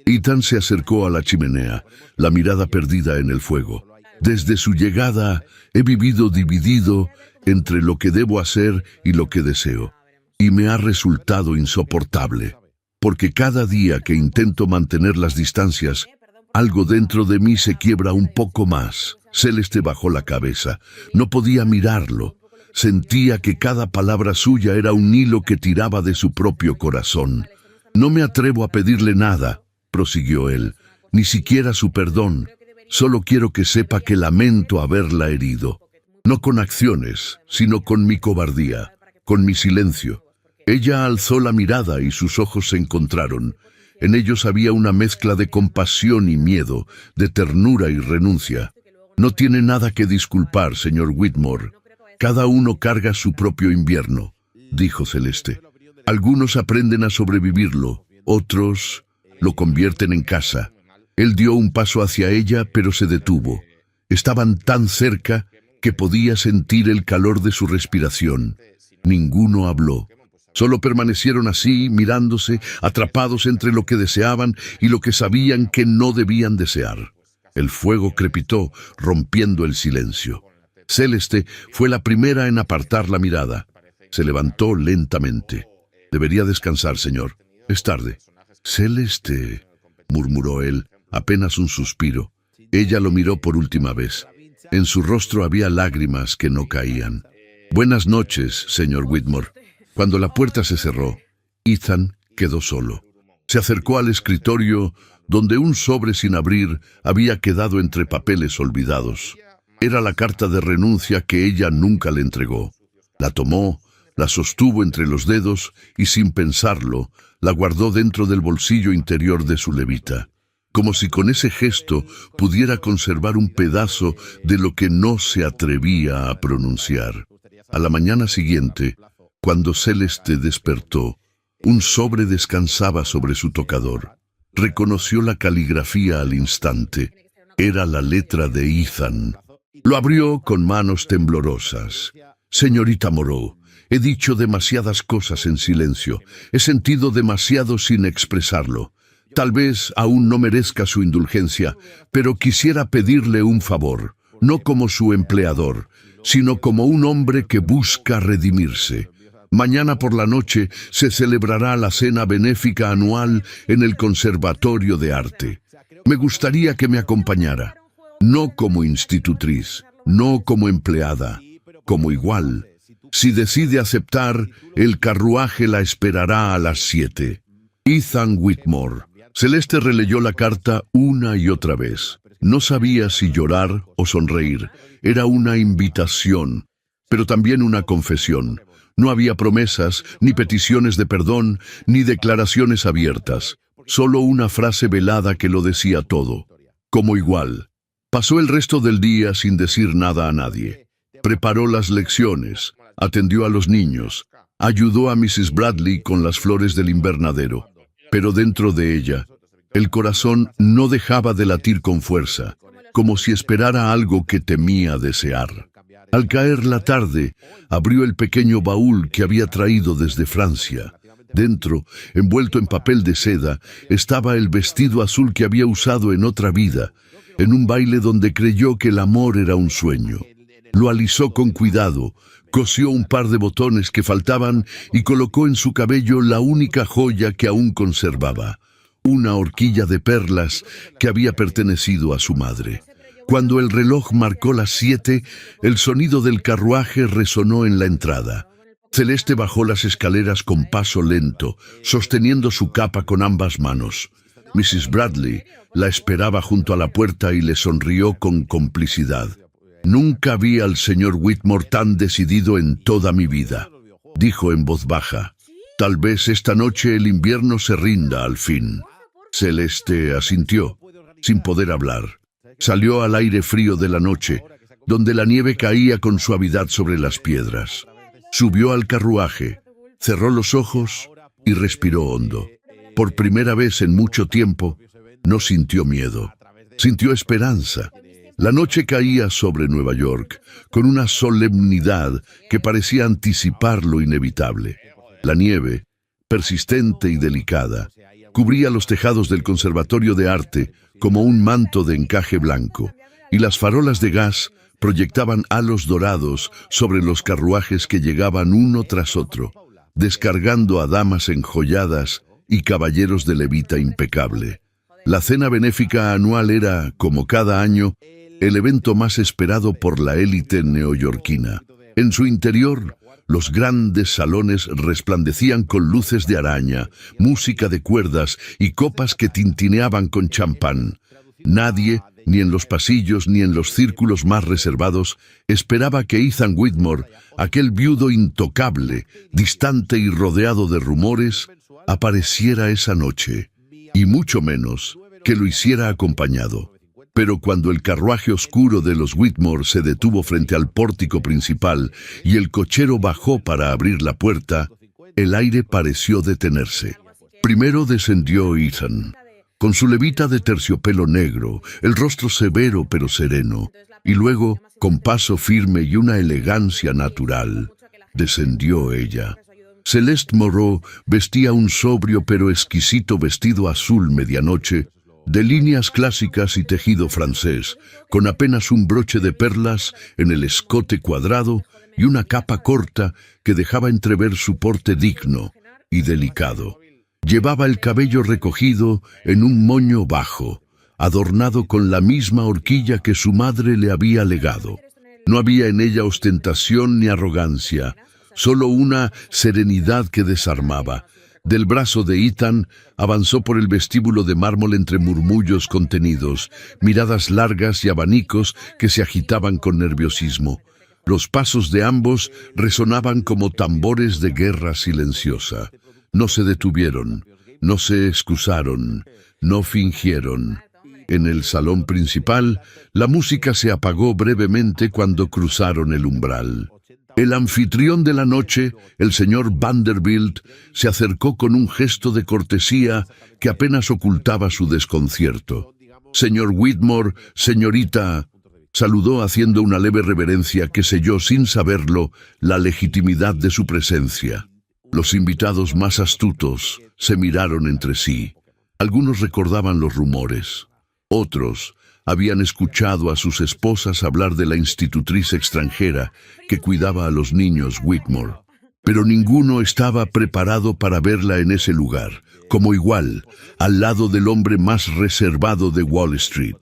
Ethan se acercó a la chimenea, la mirada perdida en el fuego. Desde su llegada, he vivido dividido entre lo que debo hacer y lo que deseo. Y me ha resultado insoportable, porque cada día que intento mantener las distancias, algo dentro de mí se quiebra un poco más. Celeste bajó la cabeza. No podía mirarlo. Sentía que cada palabra suya era un hilo que tiraba de su propio corazón. No me atrevo a pedirle nada, prosiguió él, ni siquiera su perdón. Solo quiero que sepa que lamento haberla herido. No con acciones, sino con mi cobardía, con mi silencio. Ella alzó la mirada y sus ojos se encontraron. En ellos había una mezcla de compasión y miedo, de ternura y renuncia. No tiene nada que disculpar, señor Whitmore. Cada uno carga su propio invierno, dijo Celeste. Algunos aprenden a sobrevivirlo, otros lo convierten en casa. Él dio un paso hacia ella, pero se detuvo. Estaban tan cerca que podía sentir el calor de su respiración. Ninguno habló. Solo permanecieron así, mirándose, atrapados entre lo que deseaban y lo que sabían que no debían desear. El fuego crepitó, rompiendo el silencio. Celeste fue la primera en apartar la mirada. Se levantó lentamente. Debería descansar, señor. Es tarde. Celeste, murmuró él, apenas un suspiro. Ella lo miró por última vez. En su rostro había lágrimas que no caían. Buenas noches, señor Whitmore. Cuando la puerta se cerró, Ethan quedó solo. Se acercó al escritorio, donde un sobre sin abrir había quedado entre papeles olvidados. Era la carta de renuncia que ella nunca le entregó. La tomó, la sostuvo entre los dedos y sin pensarlo, la guardó dentro del bolsillo interior de su levita, como si con ese gesto pudiera conservar un pedazo de lo que no se atrevía a pronunciar. A la mañana siguiente, cuando Celeste despertó, un sobre descansaba sobre su tocador. Reconoció la caligrafía al instante. Era la letra de Ethan. Lo abrió con manos temblorosas. Señorita Moreau, he dicho demasiadas cosas en silencio. He sentido demasiado sin expresarlo. Tal vez aún no merezca su indulgencia, pero quisiera pedirle un favor, no como su empleador, sino como un hombre que busca redimirse. Mañana por la noche se celebrará la cena benéfica anual en el Conservatorio de Arte. Me gustaría que me acompañara, no como institutriz, no como empleada, como igual. Si decide aceptar, el carruaje la esperará a las 7. Ethan Whitmore. Celeste releyó la carta una y otra vez. No sabía si llorar o sonreír. Era una invitación, pero también una confesión. No había promesas, ni peticiones de perdón, ni declaraciones abiertas. Solo una frase velada que lo decía todo. Como igual. Pasó el resto del día sin decir nada a nadie. Preparó las lecciones, atendió a los niños, ayudó a Mrs. Bradley con las flores del invernadero. Pero dentro de ella, el corazón no dejaba de latir con fuerza, como si esperara algo que temía desear. Al caer la tarde, abrió el pequeño baúl que había traído desde Francia. Dentro, envuelto en papel de seda, estaba el vestido azul que había usado en otra vida, en un baile donde creyó que el amor era un sueño. Lo alisó con cuidado, cosió un par de botones que faltaban y colocó en su cabello la única joya que aún conservaba, una horquilla de perlas que había pertenecido a su madre. Cuando el reloj marcó las 7, el sonido del carruaje resonó en la entrada. Celeste bajó las escaleras con paso lento, sosteniendo su capa con ambas manos. Mrs. Bradley la esperaba junto a la puerta y le sonrió con complicidad. «Nunca vi al señor Whitmore tan decidido en toda mi vida», dijo en voz baja. «Tal vez esta noche el invierno se rinda al fin». Celeste asintió, sin poder hablar. Salió al aire frío de la noche, donde la nieve caía con suavidad sobre las piedras. Subió al carruaje, cerró los ojos y respiró hondo. Por primera vez en mucho tiempo, no sintió miedo. Sintió esperanza. La noche caía sobre Nueva York, con una solemnidad que parecía anticipar lo inevitable. La nieve, persistente y delicada, cubría los tejados del Conservatorio de Arte como un manto de encaje blanco, y las farolas de gas proyectaban halos dorados sobre los carruajes que llegaban uno tras otro, descargando a damas enjolladas y caballeros de levita impecable. La cena benéfica anual era, como cada año, el evento más esperado por la élite neoyorquina. En su interior, los grandes salones resplandecían con luces de araña, música de cuerdas y copas que tintineaban con champán. Nadie, ni en los pasillos ni en los círculos más reservados, esperaba que Ethan Whitmore, aquel viudo intocable, distante y rodeado de rumores, apareciera esa noche, y mucho menos que lo hiciera acompañado. Pero cuando el carruaje oscuro de los Whitmore se detuvo frente al pórtico principal y el cochero bajó para abrir la puerta, el aire pareció detenerse. Primero descendió Ethan, con su levita de terciopelo negro, el rostro severo pero sereno, y luego, con paso firme y una elegancia natural, descendió ella. Celeste Moreau vestía un sobrio pero exquisito vestido azul medianoche, de líneas clásicas y tejido francés, con apenas un broche de perlas en el escote cuadrado y una capa corta que dejaba entrever su porte digno y delicado. Llevaba el cabello recogido en un moño bajo, adornado con la misma horquilla que su madre le había legado. No había en ella ostentación ni arrogancia, solo una serenidad que desarmaba. Del brazo de Ethan avanzó por el vestíbulo de mármol entre murmullos contenidos, miradas largas y abanicos que se agitaban con nerviosismo. Los pasos de ambos resonaban como tambores de guerra silenciosa. No se detuvieron, no se excusaron, no fingieron. En el salón principal, la música se apagó brevemente cuando cruzaron el umbral. El anfitrión de la noche, el señor Vanderbilt, se acercó con un gesto de cortesía que apenas ocultaba su desconcierto. «Señor Whitmore, señorita», saludó haciendo una leve reverencia que selló sin saberlo la legitimidad de su presencia. Los invitados más astutos se miraron entre sí. Algunos recordaban los rumores. Otros habían escuchado a sus esposas hablar de la institutriz extranjera que cuidaba a los niños Whitmore. Pero ninguno estaba preparado para verla en ese lugar, como igual, al lado del hombre más reservado de Wall Street.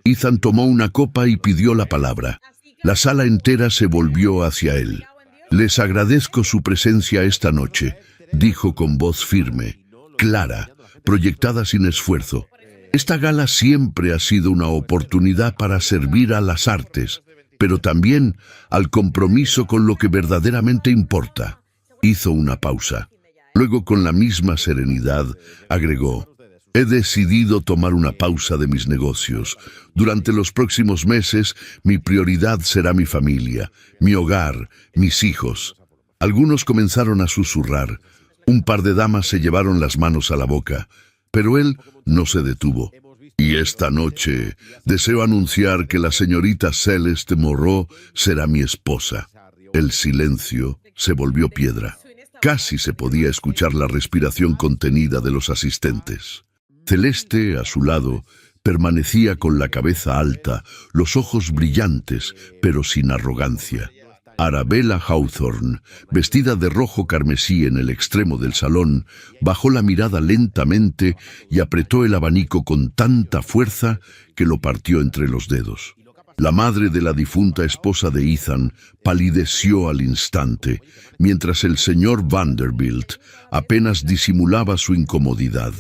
Ethan tomó una copa y pidió la palabra. La sala entera se volvió hacia él. «Les agradezco su presencia esta noche», dijo con voz firme, clara, proyectada sin esfuerzo. «Esta gala siempre ha sido una oportunidad para servir a las artes, pero también al compromiso con lo que verdaderamente importa». Hizo una pausa. Luego, con la misma serenidad, agregó: «He decidido tomar una pausa de mis negocios. Durante los próximos meses, mi prioridad será mi familia, mi hogar, mis hijos». Algunos comenzaron a susurrar. Un par de damas se llevaron las manos a la boca, pero él no se detuvo. «Y esta noche deseo anunciar que la señorita Celeste Moreau será mi esposa». El silencio se volvió piedra. Casi se podía escuchar la respiración contenida de los asistentes. Celeste, a su lado, permanecía con la cabeza alta, los ojos brillantes, pero sin arrogancia. Arabella Hawthorne, vestida de rojo carmesí en el extremo del salón, bajó la mirada lentamente y apretó el abanico con tanta fuerza que lo partió entre los dedos. La madre de la difunta esposa de Ethan palideció al instante, mientras el señor Vanderbilt apenas disimulaba su incomodidad.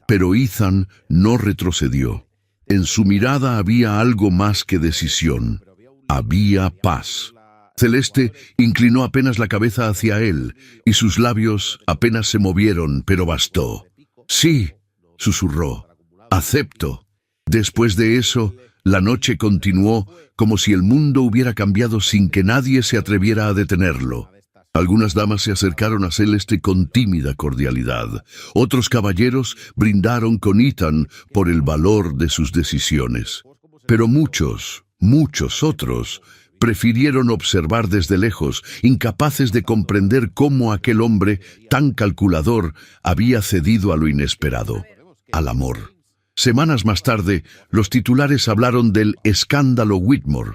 Pero Ethan no retrocedió. En su mirada había algo más que decisión. Había paz. Celeste inclinó apenas la cabeza hacia él, y sus labios apenas se movieron, pero bastó. «Sí», susurró, «acepto». Después de eso, la noche continuó como si el mundo hubiera cambiado sin que nadie se atreviera a detenerlo. Algunas damas se acercaron a Celeste con tímida cordialidad. Otros caballeros brindaron con Ethan por el valor de sus decisiones. Pero muchos otros prefirieron observar desde lejos, incapaces de comprender cómo aquel hombre tan calculador había cedido a lo inesperado, al amor. Semanas más tarde, los titulares hablaron del escándalo Whitmore,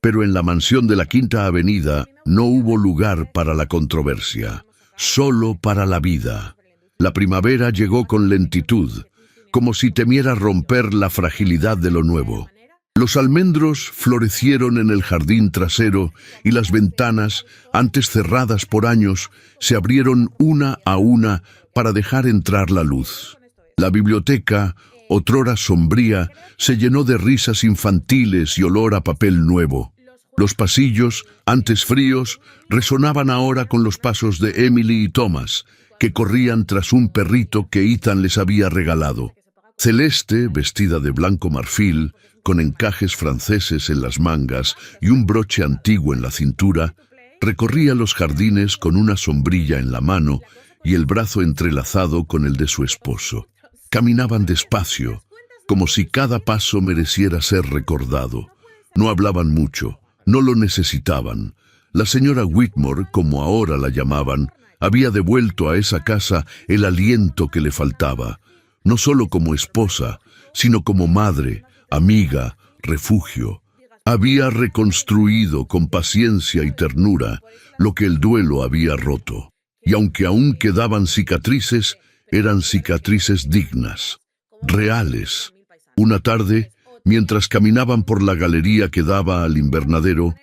pero en la mansión de la Quinta Avenida no hubo lugar para la controversia, solo para la vida. La primavera llegó con lentitud, como si temiera romper la fragilidad de lo nuevo. Los almendros florecieron en el jardín trasero y las ventanas, antes cerradas por años, se abrieron una a una para dejar entrar la luz. La biblioteca, otrora sombría, se llenó de risas infantiles y olor a papel nuevo. Los pasillos, antes fríos, resonaban ahora con los pasos de Emily y Thomas, que corrían tras un perrito que Ethan les había regalado. Celeste, vestida de blanco marfil, con encajes franceses en las mangas y un broche antiguo en la cintura, recorría los jardines con una sombrilla en la mano y el brazo entrelazado con el de su esposo. Caminaban despacio, como si cada paso mereciera ser recordado. No hablaban mucho, no lo necesitaban. La señora Whitmore, como ahora la llamaban, había devuelto a esa casa el aliento que le faltaba, no solo como esposa, sino como madre, amiga, refugio. Había reconstruido con paciencia y ternura lo que el duelo había roto. Y aunque aún quedaban cicatrices, eran cicatrices dignas, reales. Una tarde, mientras caminaban por la galería que daba al invernadero,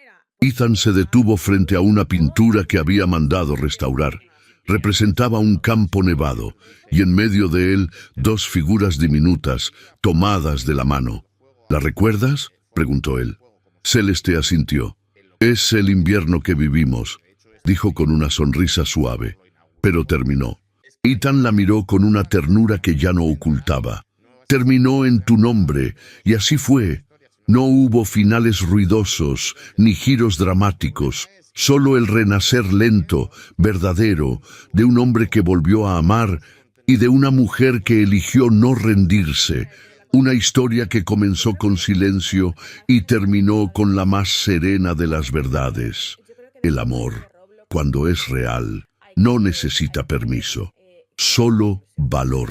Ethan se detuvo frente a una pintura que había mandado restaurar. Representaba un campo nevado, y en medio de él dos figuras diminutas, tomadas de la mano. ¿La recuerdas?, preguntó él. Celeste asintió. «Es el invierno que vivimos», dijo con una sonrisa suave, pero terminó. Ethan la miró con una ternura que ya no ocultaba. «Terminó en tu nombre, y así fue. No hubo finales ruidosos, ni giros dramáticos. Solo el renacer lento, verdadero, de un hombre que volvió a amar y de una mujer que eligió no rendirse. Una historia que comenzó con silencio y terminó con la más serena de las verdades. El amor, cuando es real, no necesita permiso, solo valor.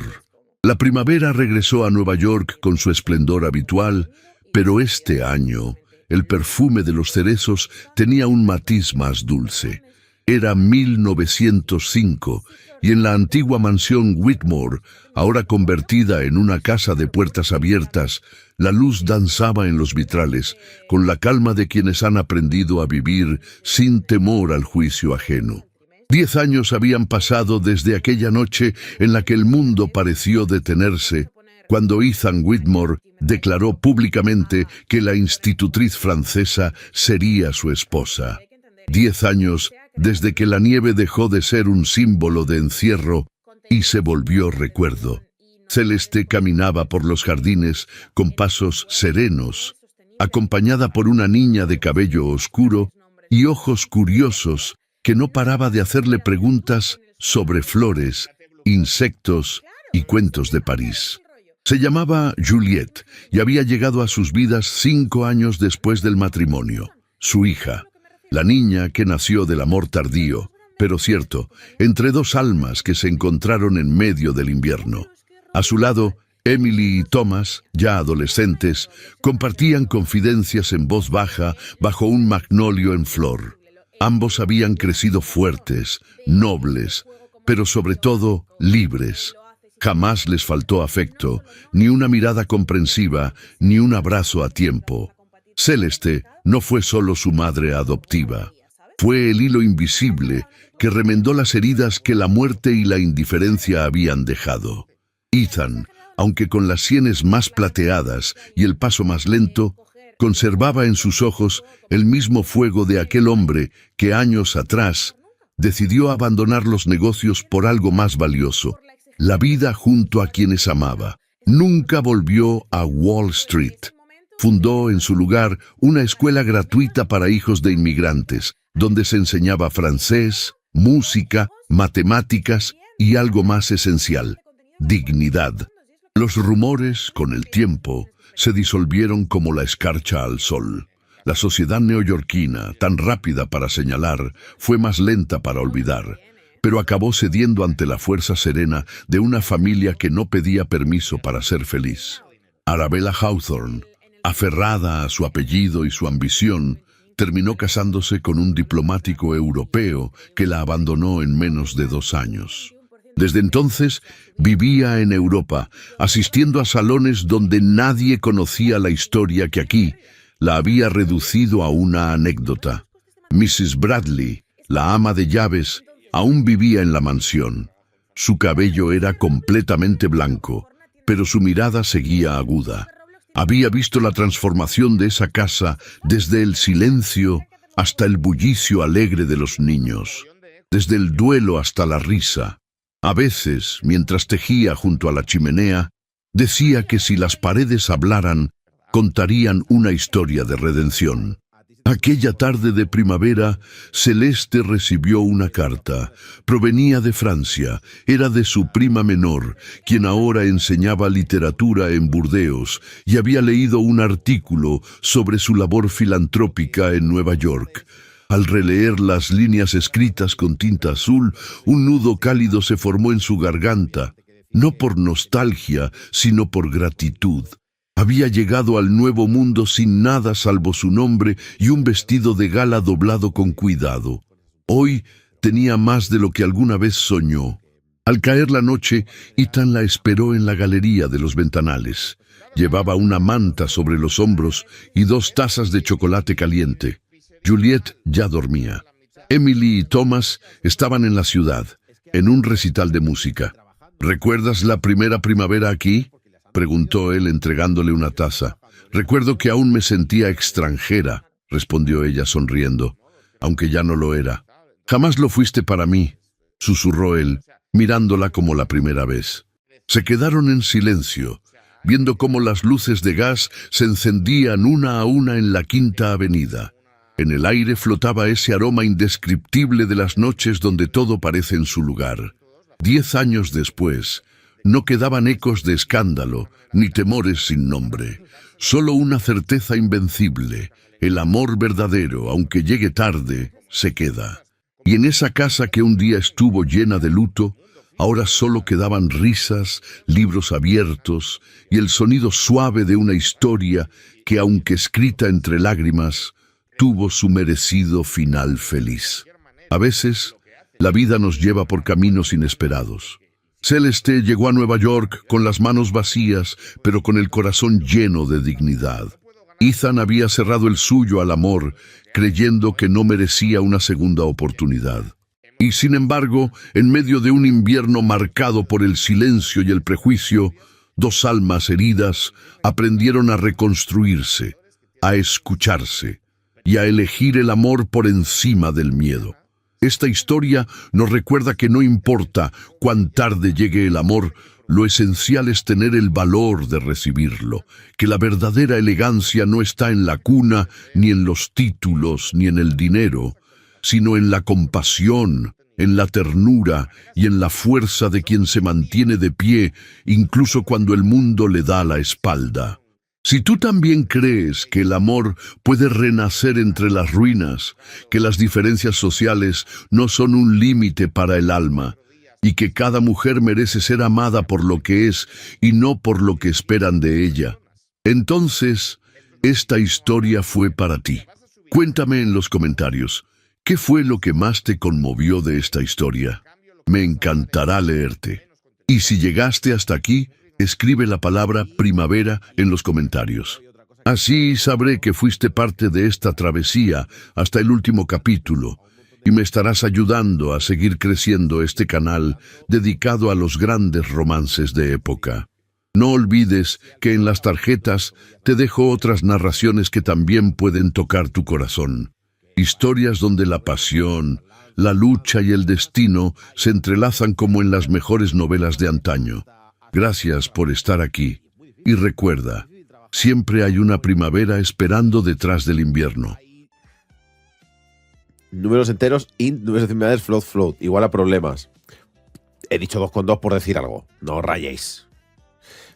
La primavera regresó a Nueva York con su esplendor habitual, pero este año el perfume de los cerezos tenía un matiz más dulce. Era 1905 y en la antigua mansión Whitmore, ahora convertida en una casa de puertas abiertas, la luz danzaba en los vitrales con la calma de quienes han aprendido a vivir sin temor al juicio ajeno. 10 años habían pasado desde aquella noche en la que el mundo pareció detenerse, cuando Ethan Whitmore declaró públicamente que la institutriz francesa sería su esposa. 10 años desde que la nieve dejó de ser un símbolo de encierro y se volvió recuerdo. Celeste caminaba por los jardines con pasos serenos, acompañada por una niña de cabello oscuro y ojos curiosos que no paraba de hacerle preguntas sobre flores, insectos y cuentos de París. Se llamaba Juliette y había llegado a sus vidas 5 años después del matrimonio. Su hija, la niña que nació del amor tardío, pero cierto, entre dos almas que se encontraron en medio del invierno. A su lado, Emily y Thomas, ya adolescentes, compartían confidencias en voz baja bajo un magnolio en flor. Ambos habían crecido fuertes, nobles, pero sobre todo libres. Jamás les faltó afecto, ni una mirada comprensiva, ni un abrazo a tiempo. Celeste no fue solo su madre adoptiva. Fue el hilo invisible que remendó las heridas que la muerte y la indiferencia habían dejado. Ethan, aunque con las sienes más plateadas y el paso más lento, conservaba en sus ojos el mismo fuego de aquel hombre que años atrás decidió abandonar los negocios por algo más valioso, la vida junto a quienes amaba. Nunca volvió a Wall Street. Fundó en su lugar una escuela gratuita para hijos de inmigrantes, donde se enseñaba francés, música, matemáticas y algo más esencial: dignidad. Los rumores, con el tiempo, se disolvieron como la escarcha al sol. La sociedad neoyorquina, tan rápida para señalar, fue más lenta para olvidar, pero acabó cediendo ante la fuerza serena de una familia que no pedía permiso para ser feliz. Arabella Hawthorne, aferrada a su apellido y su ambición, terminó casándose con un diplomático europeo que la abandonó en menos de 2 años. Desde entonces vivía en Europa, asistiendo a salones donde nadie conocía la historia que aquí la había reducido a una anécdota. Mrs. Bradley, la ama de llaves, aún vivía en la mansión. Su cabello era completamente blanco, pero su mirada seguía aguda. Había visto la transformación de esa casa desde el silencio hasta el bullicio alegre de los niños, desde el duelo hasta la risa. A veces, mientras tejía junto a la chimenea, decía que si las paredes hablaran, contarían una historia de redención. Aquella tarde de primavera, Celeste recibió una carta. Provenía de Francia, era de su prima menor, quien ahora enseñaba literatura en Burdeos y había leído un artículo sobre su labor filantrópica en Nueva York. Al releer las líneas escritas con tinta azul, un nudo cálido se formó en su garganta, no por nostalgia, sino por gratitud. Había llegado al nuevo mundo sin nada salvo su nombre y un vestido de gala doblado con cuidado. Hoy tenía más de lo que alguna vez soñó. Al caer la noche, Ethan la esperó en la galería de los ventanales. Llevaba una manta sobre los hombros y 2 tazas de chocolate caliente. Juliette ya dormía. Emily y Thomas estaban en la ciudad, en un recital de música. ¿Recuerdas la primera primavera aquí?, preguntó él entregándole una taza. «Recuerdo que aún me sentía extranjera», respondió ella sonriendo, «aunque ya no lo era». «Jamás lo fuiste para mí», susurró él, mirándola como la primera vez. Se quedaron en silencio, viendo cómo las luces de gas se encendían una a una en la Quinta Avenida. En el aire flotaba ese aroma indescriptible de las noches donde todo parece en su lugar. 10 años después, no quedaban ecos de escándalo, ni temores sin nombre. Solo una certeza invencible: el amor verdadero, aunque llegue tarde, se queda. Y en esa casa que un día estuvo llena de luto, ahora solo quedaban risas, libros abiertos y el sonido suave de una historia que, aunque escrita entre lágrimas, tuvo su merecido final feliz. A veces, la vida nos lleva por caminos inesperados. Celeste llegó a Nueva York con las manos vacías, pero con el corazón lleno de dignidad. Ethan había cerrado el suyo al amor, creyendo que no merecía una segunda oportunidad. Y sin embargo, en medio de un invierno marcado por el silencio y el prejuicio, dos almas heridas aprendieron a reconstruirse, a escucharse y a elegir el amor por encima del miedo. Esta historia nos recuerda que no importa cuán tarde llegue el amor, lo esencial es tener el valor de recibirlo, que la verdadera elegancia no está en la cuna, ni en los títulos, ni en el dinero, sino en la compasión, en la ternura y en la fuerza de quien se mantiene de pie, incluso cuando el mundo le da la espalda. Si tú también crees que el amor puede renacer entre las ruinas, que las diferencias sociales no son un límite para el alma, y que cada mujer merece ser amada por lo que es y no por lo que esperan de ella, entonces esta historia fue para ti. Cuéntame en los comentarios, ¿qué fue lo que más te conmovió de esta historia? Me encantará leerte. Y si llegaste hasta aquí, escribe la palabra primavera en los comentarios. Así sabré que fuiste parte de esta travesía hasta el último capítulo y me estarás ayudando a seguir creciendo este canal dedicado a los grandes romances de época. No olvides que en las tarjetas te dejo otras narraciones que también pueden tocar tu corazón. Historias donde la pasión, la lucha y el destino se entrelazan como en las mejores novelas de antaño. Gracias por estar aquí. Y recuerda, siempre hay una primavera esperando detrás del invierno. Números enteros, int, números decimales, float, float. Igual a problemas. He dicho 2 con 2 por decir algo. No os rayéis.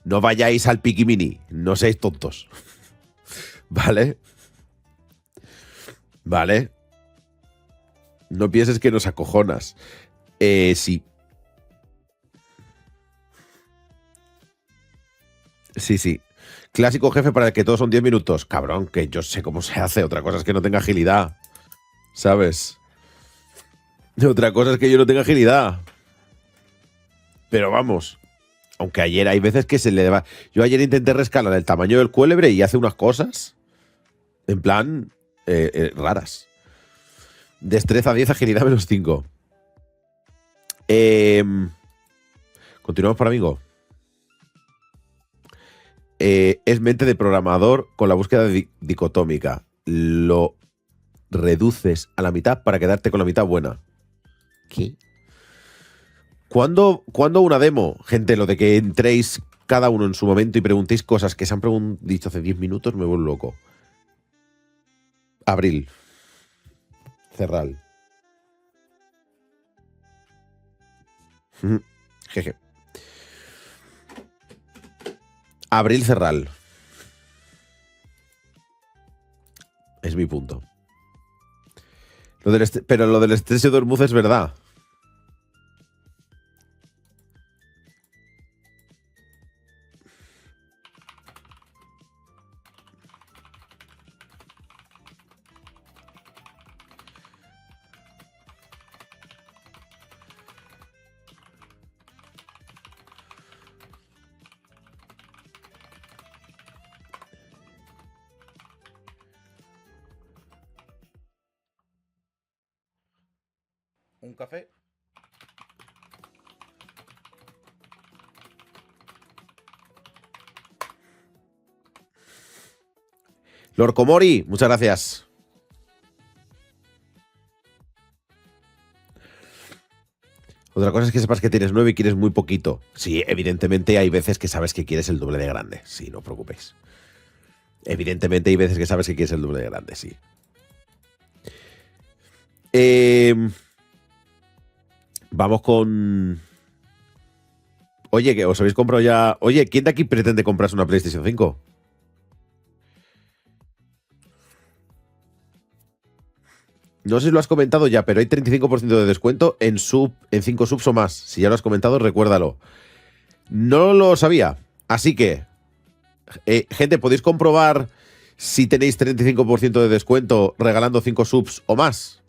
No vayáis al piquimini. No seáis tontos. ¿Vale? ¿Vale? No pienses que nos acojonas. Sí. Sí. Clásico jefe para el que todos son 10 minutos. Cabrón, que yo sé cómo se hace. Otra cosa es que no tenga agilidad. ¿Sabes? Otra cosa es que yo no tenga agilidad. Pero vamos. Aunque ayer hay veces que se le va. Yo ayer intenté rescalar el tamaño del cuélebre y hace unas cosas. En plan. Raras. Destreza 10, agilidad -5. Continuamos para amigo. Es mente de programador con la búsqueda dicotómica. Lo reduces a la mitad para quedarte con la mitad buena. ¿Qué? ¿Cuándo una demo? Gente, lo de que entréis cada uno en su momento y preguntéis cosas que se han dicho hace 10 minutos me vuelvo loco. Abril. Cerral. Jeje. Abril Cerral. Es mi punto. Pero lo del estrés de Dormuz es verdad. ¿Un café? Lord Komori, muchas gracias. Otra cosa es que sepas que tienes 9 y quieres muy poquito. Sí, evidentemente hay veces que sabes que quieres el doble de grande. Sí, no os preocupéis. Evidentemente hay veces que sabes que quieres el doble de grande, sí. Vamos con... Oye, que os habéis comprado ya... Oye, ¿quién de aquí pretende comprarse una PlayStation 5? No sé si lo has comentado ya, pero hay 35% de descuento en 5 subs o más. Si ya lo has comentado, recuérdalo. No lo sabía. Así que, gente, podéis comprobar si tenéis 35% de descuento regalando 5 subs o más.